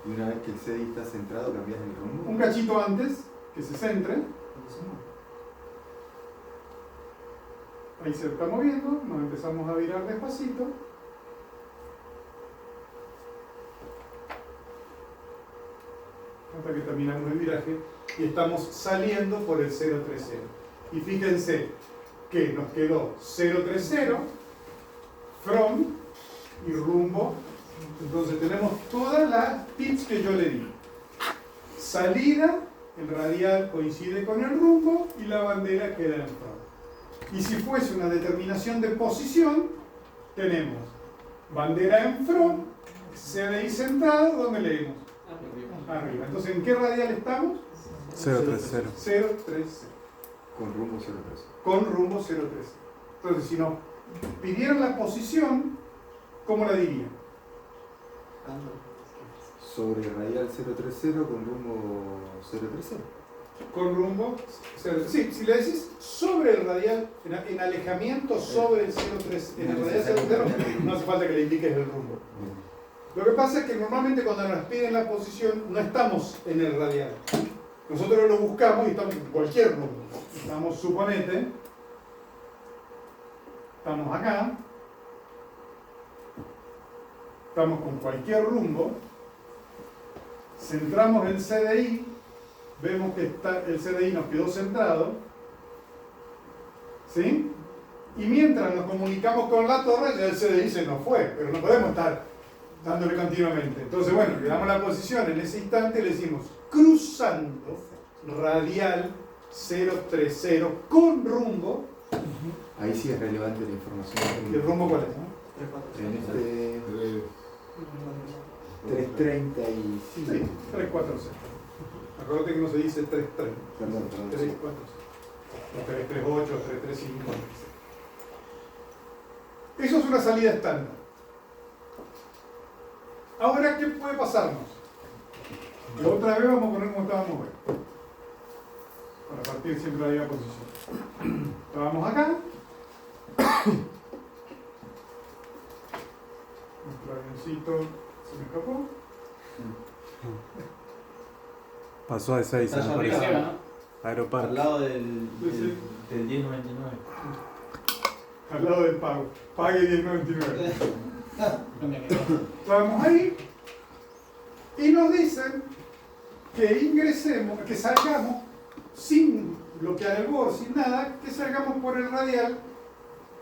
Y una vez que el CDI está centrado, cambias el rumbo. Un cachito antes, que se centre. Ahí se está moviendo, nos empezamos a virar despacito. Hasta que terminamos el viraje y estamos saliendo por el 030. Y fíjense que nos quedó 030, from y rumbo. Entonces tenemos todas las tips que yo le di. Salida, el radial coincide con el rumbo y la bandera queda en from. Y si fuese una determinación de posición, tenemos bandera en from, CDI centrado, ¿dónde leemos? Arriba. Entonces, ¿en qué radial estamos? 030. 030. Con rumbo 030. Con rumbo 030. Entonces, si nos pidieran la posición, ¿cómo la diría? Sobre el radial 030 con rumbo 030. Con rumbo 030. Sí, si le decís sobre el radial, en alejamiento sobre el 030, en el radial 030, no hace falta que le indiques el rumbo. Lo que pasa es que normalmente cuando nos piden la posición no estamos en el radial. Nosotros lo buscamos y estamos en cualquier rumbo. Estamos, suponete, estamos acá, estamos con cualquier rumbo, centramos el CDI, vemos que el CDI nos quedó centrado, ¿sí? Y mientras nos comunicamos con la torre, ya el CDI se nos fue, pero no podemos estar dándole continuamente. Entonces, bueno, le damos la posición en ese instante y le decimos cruzando radial 030 con rumbo. Ahí sí es relevante la información. ¿Y el rumbo cuál es? En este 335. Sí, 340. Acuérdate que no se dice 330. Perdón. 340. 338, 335. Eso es una salida estándar. Ahora, ¿qué puede pasarnos? Y otra vez vamos a poner como estábamos hoy. Para partir siempre de la misma posición. Estábamos acá. Nuestro avioncito se me escapó. Pasó de 6 Está a allá arriba, ¿no? Al Aeroparque. lado del Sí. 1099. Al lado del pago. Pague 10.99. No me quedo. Estábamos ahí y nos dicen que ingresemos, que salgamos sin bloquear el borde, sin nada, que salgamos por el radial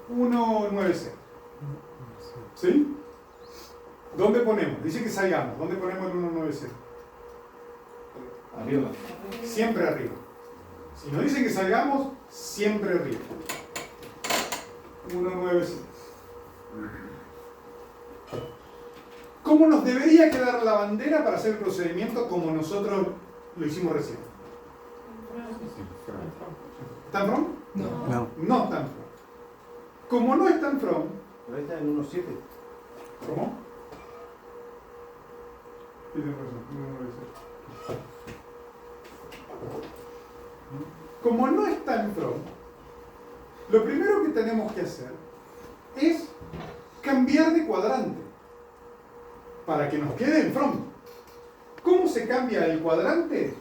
190. ¿Sí? ¿Dónde ponemos? Dice que salgamos. ¿Dónde ponemos el 190? Arriba. Siempre arriba. Si nos dicen que salgamos, siempre arriba. 190. ¿Cómo nos debería quedar la bandera para hacer el procedimiento como nosotros lo hicimos recién? ¿Están from? No. No están from. Como no están from, Pero ahí está en 1.7. ¿cómo? Tienes razón, no debe ser. Como no está en from, lo primero que tenemos que hacer es cambiar de cuadrante para que nos quede en from. ¿Cómo se cambia el cuadrante?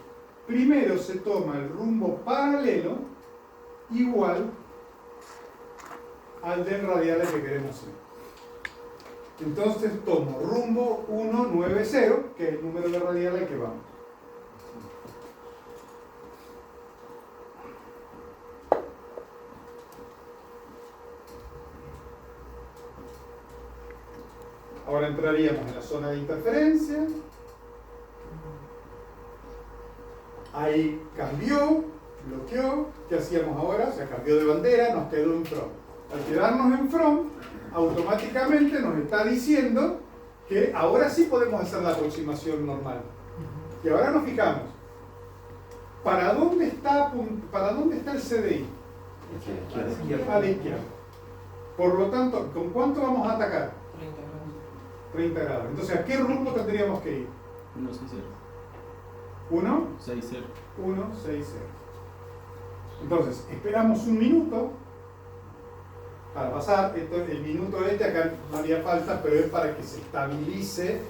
Primero se toma el rumbo paralelo igual al del radial al que queremos ir. Entonces tomo rumbo 190, que es el número de radial al que vamos. Ahora entraríamos en la zona de interferencia. Ahí cambió, bloqueó. ¿Qué hacíamos ahora? O sea, cambió de bandera, nos quedó en from. Al quedarnos en from, automáticamente nos está diciendo que ahora sí podemos hacer la aproximación normal. Y ahora nos fijamos. ¿Para dónde está el CDI? A la izquierda. Por lo tanto, ¿con cuánto vamos a atacar? 30 grados. Entonces, ¿a qué rumbo tendríamos que ir? 160. 1, 60. 1, 6, 0. Entonces, esperamos un minuto para pasar. El minuto acá no haría falta, pero es para que se estabilice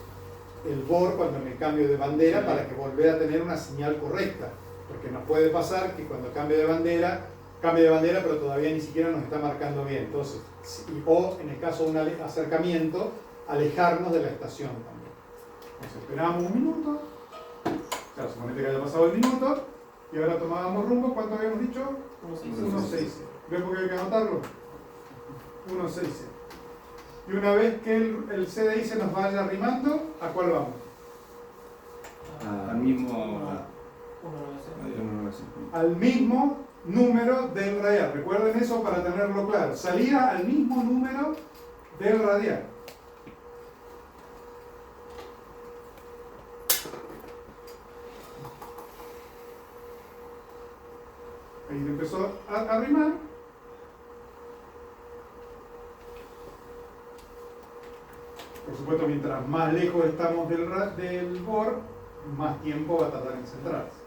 el BOR cuando me cambio de bandera, para que volver a tener una señal correcta. Porque nos puede pasar que cuando cambie de bandera, pero todavía ni siquiera nos está marcando bien. Entonces, o en el caso de un acercamiento, alejarnos de la estación también. Entonces, esperamos un minuto. Claro, suponete que haya pasado el minuto y ahora tomábamos rumbo. ¿Cuánto habíamos dicho? 1.60. ¿Ven por qué hay que anotarlo? 1.60. Y una vez que el CDI se nos vaya arrimando, ¿a cuál vamos? Al mismo. Al mismo número del radial. Recuerden eso para tenerlo claro. Salida al mismo número del radial. Ahí empezó a arrimar. Por supuesto, mientras más lejos estamos del BOR, más tiempo va a tardar en centrarse.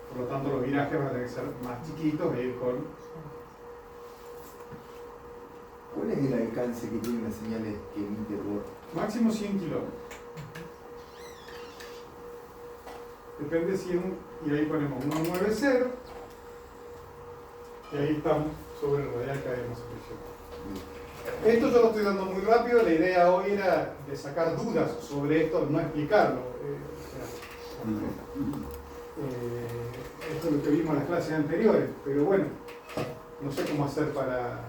Por lo tanto, los virajes van a tener que ser más chiquitos e ir con... ¿Cuál es el alcance que tiene una señal que emite el BOR? Máximo 100 kilómetros. Depende si y ahí ponemos 190 y ahí estamos sobre el radial que habíamos seleccionado. Esto yo lo estoy dando muy rápido. La idea hoy era de sacar dudas sobre esto, no explicarlo. Esto es lo que vimos en las clases anteriores, pero bueno, no sé cómo hacer para...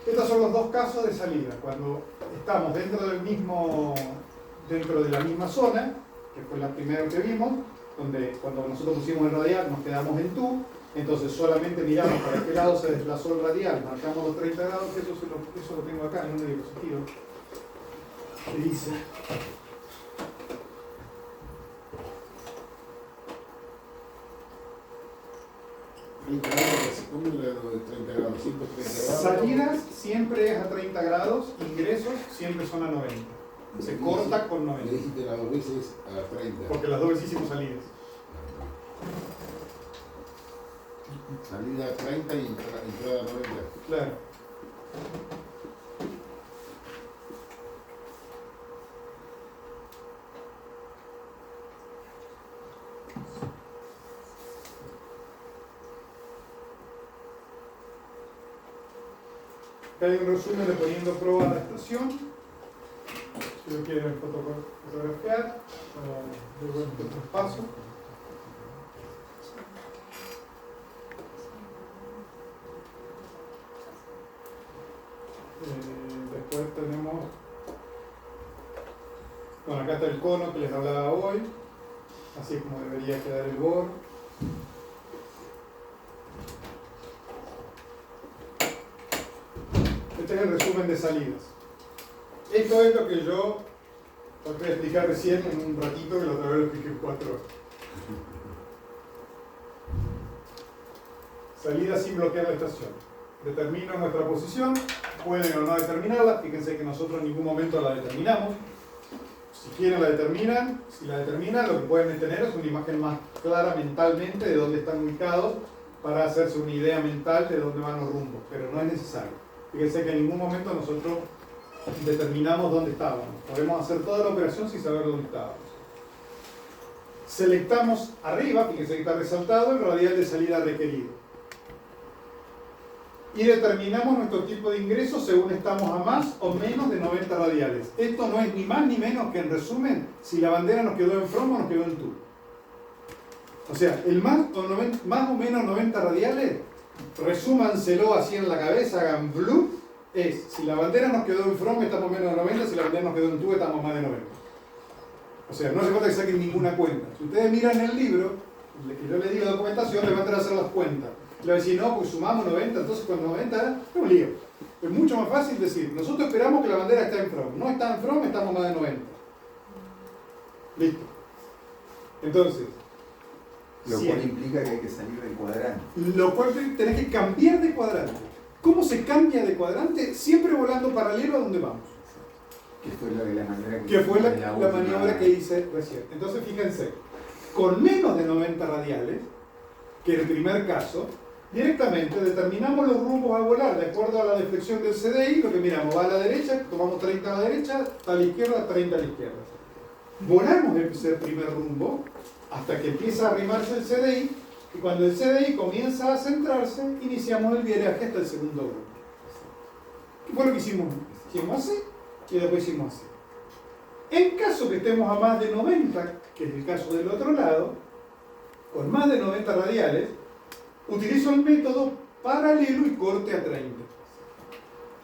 Estos son los dos casos de salida, cuando estamos dentro de la misma zona, que fue la primera que vimos, donde cuando nosotros pusimos el radial nos quedamos en TU, entonces solamente miramos para qué lado se desplazó el radial, marcamos los 30 grados, eso lo tengo acá en un diapositivo que dice... Salidas siempre es a 30 grados, ingresos siempre son a 90. Se corta con 90. Le dijiste las dos veces a 30. Porque las dos veces hicimos salidas. Salida a 30 y entrada a 90. Claro. Acá hay un resumen de poniendo prueba a la estación. Si lo quieren fotografiar, luego en otros pasos. Después tenemos, bueno, acá está el cono que les hablaba hoy, así es como debería quedar el BOR. Este es el resumen de salidas. Esto es lo que yo os voy a explicar recién en un ratito, que la otra vez lo expliqué en 4 horas. salida sin bloquear la estación. Determino nuestra posición, pueden o no determinarla, fíjense que nosotros en ningún momento la determinamos. Si quieren la determinan, si la determinan lo que pueden tener es una imagen más clara mentalmente de dónde están ubicados para hacerse una idea mental de dónde van los rumbos, pero no es necesario. Fíjense que en ningún momento nosotros determinamos dónde estábamos. Podemos hacer toda la operación sin saber dónde estábamos. Selectamos arriba, fíjense que está resaltado, el radial de salida requerido. Y determinamos nuestro tipo de ingreso según estamos a más o menos de 90 radiales. Esto no es ni más ni menos que, en resumen, si la bandera nos quedó en from o nos quedó en to. O sea, el más o menos 90 radiales, resúmanselo así en la cabeza, hagan blue, es si la bandera nos quedó en from estamos menos de 90, si la bandera nos quedó en to estamos más de 90. O sea, no hace falta que saquen ninguna cuenta. Si ustedes miran el libro, que yo les di la documentación, les van a tener que hacer las cuentas. Le va a decir, no, pues sumamos 90, entonces con 90 es un lío. Es mucho más fácil decir, nosotros esperamos que la bandera esté en from. No está en from, estamos más de 90. Listo. Entonces, Lo cual implica que hay que salir del cuadrante. Lo cual tenés que cambiar de cuadrante. ¿Cómo se cambia de cuadrante? Siempre volando paralelo a donde vamos. Que fue la maniobra Que fue la maniobra que hice recién. Entonces, fíjense, con menos de 90 radiales, que el primer caso, directamente determinamos los rumbos a volar de acuerdo a la deflexión del CDI. Lo que miramos, va a la derecha, tomamos 30 a la derecha, a la izquierda, 30 a la izquierda. Volamos el primer rumbo hasta que empieza a arrimarse el CDI, y cuando el CDI comienza a centrarse, iniciamos el viaje hasta el segundo rumbo. ¿Qué fue lo que hicimos? Hicimos así y después hicimos así. En caso que estemos a más de 90, que es el caso del otro lado, con más de 90 radiales, utilizo el método paralelo y corte a 30.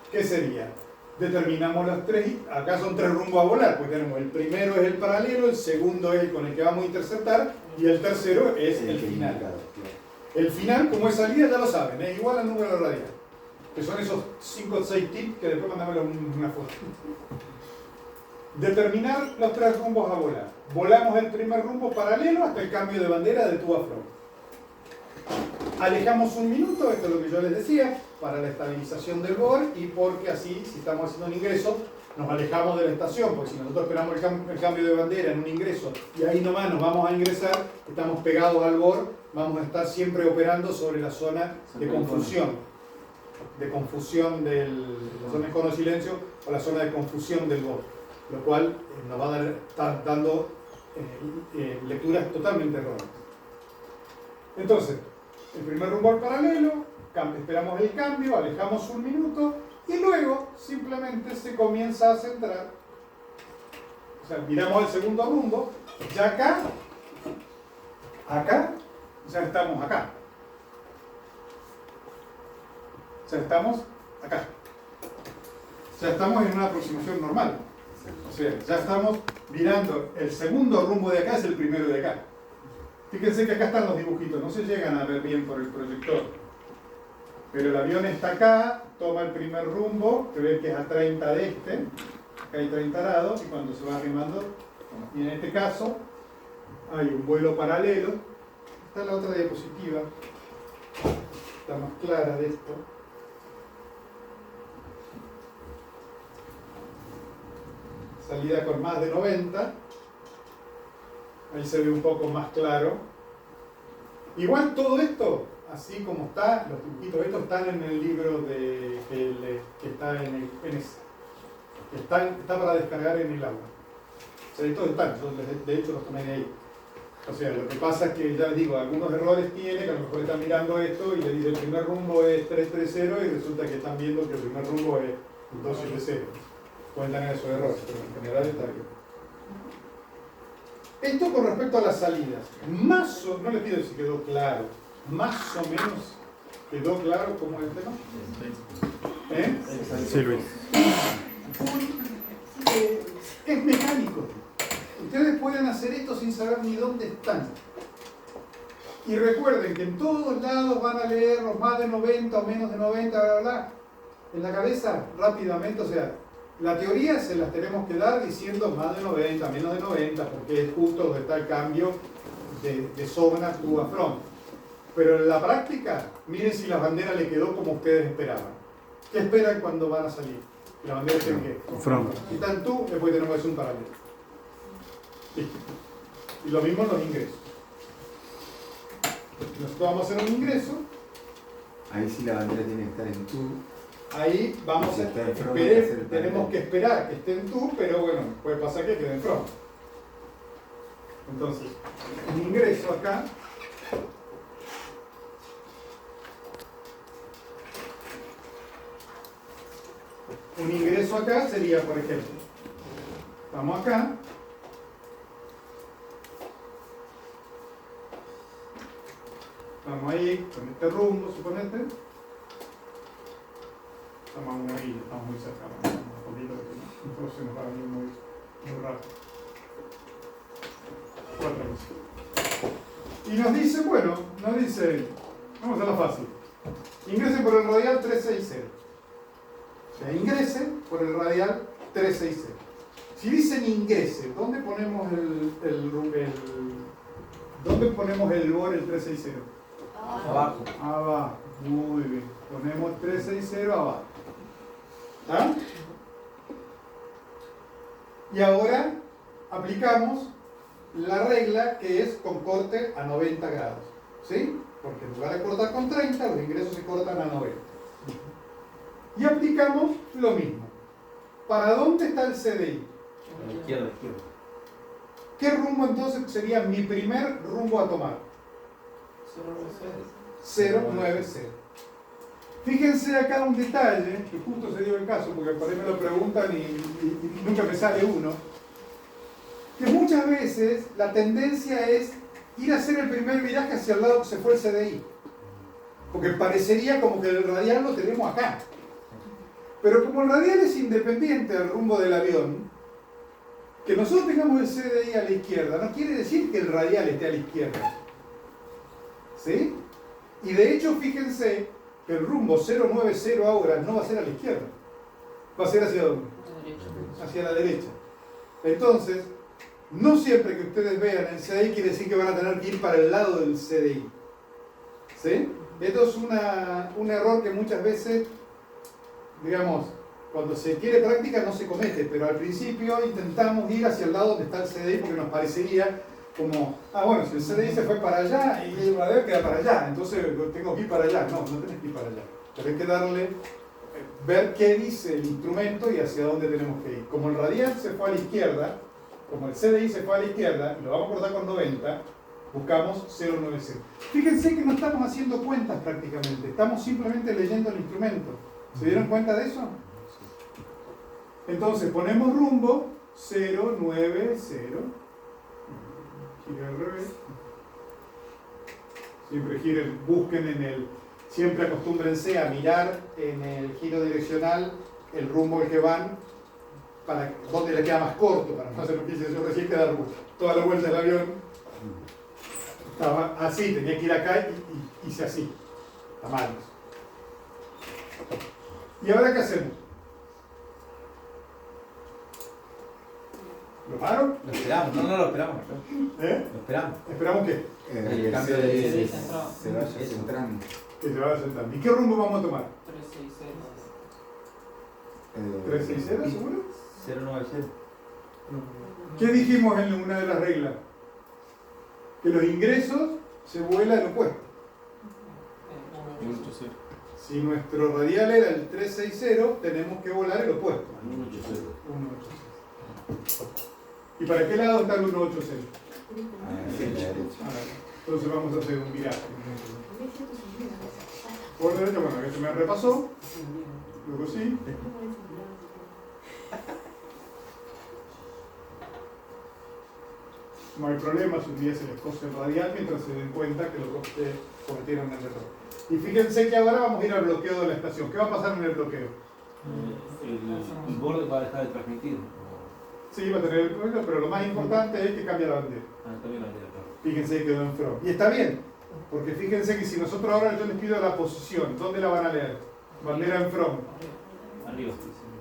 ¿Qué sería? Determinamos los tres, acá son tres rumbos a volar, pues tenemos el primero es el paralelo, el segundo es el con el que vamos a interceptar y el tercero es el final. El final, como es salida, ya lo saben, es igual al número radial, que son esos 5 o 6 tips que después mandamos una foto. Determinar los tres rumbos a volar. Volamos el primer rumbo paralelo hasta el cambio de bandera de to a from. Alejamos un minuto, esto es lo que yo les decía, para la estabilización del bor y porque así, si estamos haciendo un ingreso, nos alejamos de la estación, porque si nosotros esperamos el cambio de bandera en un ingreso y ahí nomás nos vamos a ingresar, estamos pegados al bor, vamos a estar siempre operando sobre la zona de confusión. De confusión la zona de cono silencio o la zona de confusión del bor, lo cual nos va a estar dando lecturas totalmente erróneas. Entonces, el primer rumbo al paralelo, esperamos el cambio, alejamos un minuto y luego simplemente se comienza a centrar. O sea, miramos el segundo rumbo, ya acá, ya estamos acá. Ya estamos acá. Ya estamos en una aproximación normal. O sea, ya estamos mirando el segundo rumbo de acá, es el primero de acá. Fíjense que acá están los dibujitos, no se llegan a ver bien por el proyector. Pero el avión está acá, toma el primer rumbo, que ven que es a 30 de este, acá hay 30 grados, y cuando se va arrimando, y en este caso, hay un vuelo paralelo. Está la otra diapositiva, está más clara de esto. Salida con más de 90. Ahí se ve un poco más claro. Igual todo esto, así como está, los dibujitos estos están en el libro que está en el PNS. Está para descargar en el aula. O sea, estos están, yo de hecho los tomé de ahí. O sea, lo que pasa es que ya les digo, algunos errores tiene, que a lo mejor están mirando esto y le dice el primer rumbo es 330 y resulta que están viendo que el primer rumbo es 270. Cuentan esos errores, pero en general está bien. Esto con respecto a las salidas, no les pido si quedó claro, más o menos quedó claro cómo es el tema. Sí, Luis. Es mecánico. Ustedes pueden hacer esto sin saber ni dónde están. Y recuerden que en todos lados van a leer los más de 90 o menos de 90, bla, bla, bla. En la cabeza, rápidamente, o sea, la teoría se las tenemos que dar diciendo más de 90, menos de 90, porque es justo donde está el cambio de zona to a from. Pero en la práctica, miren si la bandera le quedó como ustedes esperaban. ¿Qué esperan cuando van a salir? Que la bandera esté en qué? From. Si está en tú, después tenemos que hacer un paralelo. Listo. Y lo mismo en los ingresos. Nosotros vamos a hacer un ingreso. Ahí sí la bandera tiene que estar en tú. Ahí vamos Si a está en front, hay que hacer el tenemos paralelo. que esperar que esté en tú, pero bueno, puede pasar que quede en front. Entonces, un ingreso acá. Un ingreso acá sería, por ejemplo, estamos acá. Estamos ahí, con este rumbo, suponete. Estamos ahí, estamos muy cerca, vamos un poquito, porque no se nos va a venir muy rápido. 4 veces. Y nos dice, bueno, nos dice, vamos a la fácil. Ingrese por el radial 360. O sea, ingrese por el radial 360. Si dicen ingrese, ¿dónde ponemos ¿dónde ponemos el lugar el 360? Abajo. Abajo, muy bien. Ponemos 360 abajo. ¿Está? Y ahora aplicamos la regla que es con corte a 90 grados. ¿Sí? Porque en lugar de cortar con 30, los ingresos se cortan a 90. Y aplicamos lo mismo. ¿Para dónde está el CDI? A la izquierda, ¿Qué rumbo entonces sería mi primer rumbo a tomar? 090. Fíjense acá un detalle, que justo se dio el caso, porque por ahí me lo preguntan y nunca me sale uno, que muchas veces la tendencia es ir a hacer el primer viraje hacia el lado que se fue el CDI. Porque parecería como que el radial lo tenemos acá. Pero como el radial es independiente del rumbo del avión, que nosotros tengamos el CDI a la izquierda no quiere decir que el radial esté a la izquierda. ¿Sí? Y de hecho, fíjense que el rumbo 090 ahora no va a ser a la izquierda. Va a ser hacia dónde? Hacia la derecha. Entonces, no siempre que ustedes vean el CDI quiere decir que van a tener que ir para el lado del CDI. ¿Sí? Esto es un error que muchas veces, digamos, cuando se quiere práctica no se comete, pero al principio intentamos ir hacia el lado donde está el CDI porque nos parecería como, bueno, si el CDI se fue para allá y el radial queda para allá, entonces tengo que ir para allá. No, no tenés que ir para allá. Tenés que darle, ver qué dice el instrumento y hacia dónde tenemos que ir. Como el radial se fue a la izquierda, como el CDI se fue a la izquierda, y lo vamos a cortar con 90, buscamos 090. Fíjense que no estamos haciendo cuentas prácticamente, estamos simplemente leyendo el instrumento. ¿Se dieron cuenta de eso? Entonces ponemos rumbo 090. Gira al revés. Siempre giren, busquen en el. Siempre acostúmbrense a mirar en el giro direccional el rumbo al que van, para donde le queda más corto, para no hacer lo que hice yo recién, que dar toda la vuelta del avión. Estaba así, tenía que ir acá y hice así, a manos. ¿Y ahora qué hacemos? ¿Lo paro? Lo esperamos, no lo esperamos. ¿Eh? Lo esperamos. ¿Esperamos qué? El cambio de- se vaya centrando. Que se vaya sentando. ¿Y qué rumbo vamos a tomar? 360, seguro. 090. ¿Qué dijimos en una de las reglas? Que los ingresos se vuela el opuesto. Si nuestro radial era el 360, tenemos que volar el opuesto. 180. ¿Y para qué lado está el 180? Hacia la derecha. Entonces vamos a hacer un viraje. Por derecha, bueno, que se me repasó. Luego sí. No hay problema si un día se les cose el radial mientras se den cuenta que los dos cometieron el error. Y fíjense que ahora vamos a ir al bloqueo de la estación. ¿Qué va a pasar en el bloqueo? El borde va a dejar de transmitir. Sí, va a tener el problema, pero lo más importante es que cambia la bandera. También la bandera, claro. Fíjense que quedó en front. Y está bien, porque fíjense que si nosotros ahora yo les pido la posición, ¿dónde la van a leer? Bandera en front. Arriba.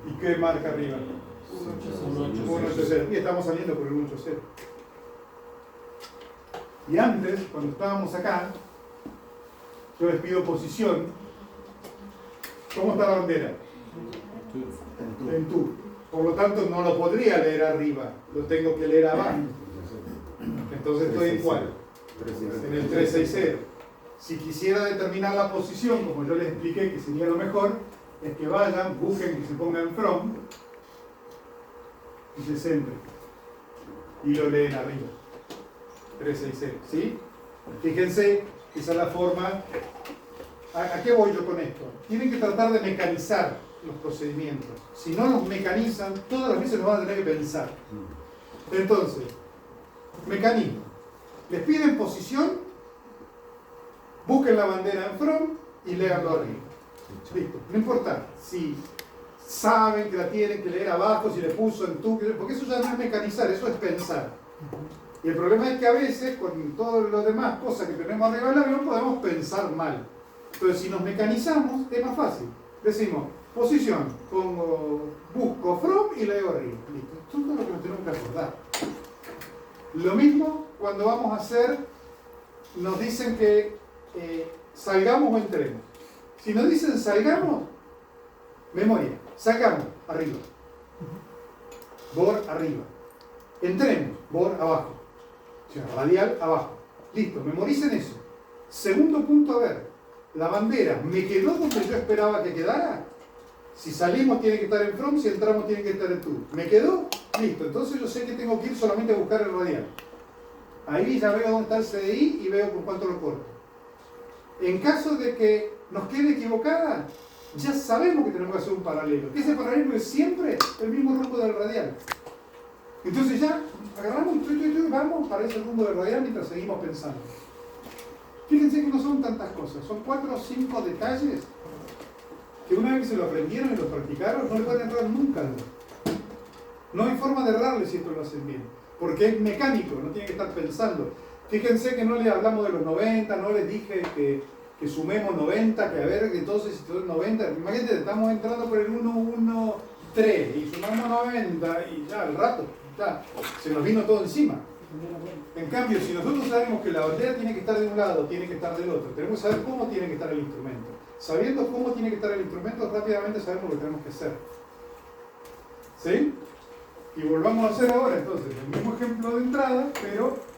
¿Y qué marca arriba? 180. Y estamos saliendo por el 180. Y antes, cuando estábamos acá, Yo les pido posición. ¿Cómo está la bandera? En tu. Por lo tanto, no lo podría leer arriba, lo tengo que leer abajo. Entonces estoy en cuál? En el 360. Si quisiera determinar la posición, como yo les expliqué que sería lo mejor, es que vayan, busquen que se pongan from y se centren. Y lo leen arriba. 360. ¿Sí? Fíjense, esa es la forma. ¿A qué voy yo con esto? Tienen que tratar de mecanizar los procedimientos. Si no los mecanizan, todas las veces los van a tener que pensar. Entonces, mecanismo. Les piden posición, busquen la bandera en from y léanlo arriba. Listo. No importa si saben que la tienen que leer abajo, si le puso en tu, porque eso ya no es mecanizar, eso es pensar. Y el problema es que a veces, con todas las demás cosas que tenemos arriba del avión, podemos pensar mal. Entonces, si nos mecanizamos, es más fácil. Decimos, posición, busco from y leo arriba. Listo. Esto es todo lo que nos tenemos que acordar. Lo mismo cuando vamos a hacer, nos dicen que salgamos o entremos. Si nos dicen salgamos, memoria, salgamos, arriba. Bor arriba. Entremos, bor abajo. O sea, radial abajo. Listo, memoricen eso. Segundo punto, a ver. La bandera, ¿me quedó donde yo esperaba que quedara? Si salimos tiene que estar en from, si entramos tiene que estar en to. ¿Me quedó? Listo, entonces yo sé que tengo que ir solamente a buscar el radial. Ahí ya veo dónde está el CDI y veo por cuánto lo corto. En caso de que nos quede equivocada, ya sabemos que tenemos que hacer un paralelo. Ese paralelo es siempre el mismo rumbo del radial. Entonces ya agarramos y vamos para ese rumbo del radial mientras seguimos pensando. Fíjense que no son tantas cosas, son 4 o 5 detalles que una vez que se lo aprendieron y lo practicaron, no le pueden errar nunca. No hay forma de errarle si esto lo hacen bien, porque es mecánico, no tienen que estar pensando. Fíjense que no les hablamos de los 90, no les dije que sumemos 90, que a ver, entonces si todo es 90, imagínate, estamos entrando por el 113 y sumamos 90 y ya al rato, ya, se nos vino todo encima. En cambio, si nosotros sabemos que la bandera tiene que estar de un lado, tiene que estar del otro, tenemos que saber cómo tiene que estar el instrumento. Sabiendo cómo tiene que estar el instrumento, rápidamente sabemos lo que tenemos que hacer. ¿Sí? Y volvamos a hacer ahora entonces el mismo ejemplo de entrada, pero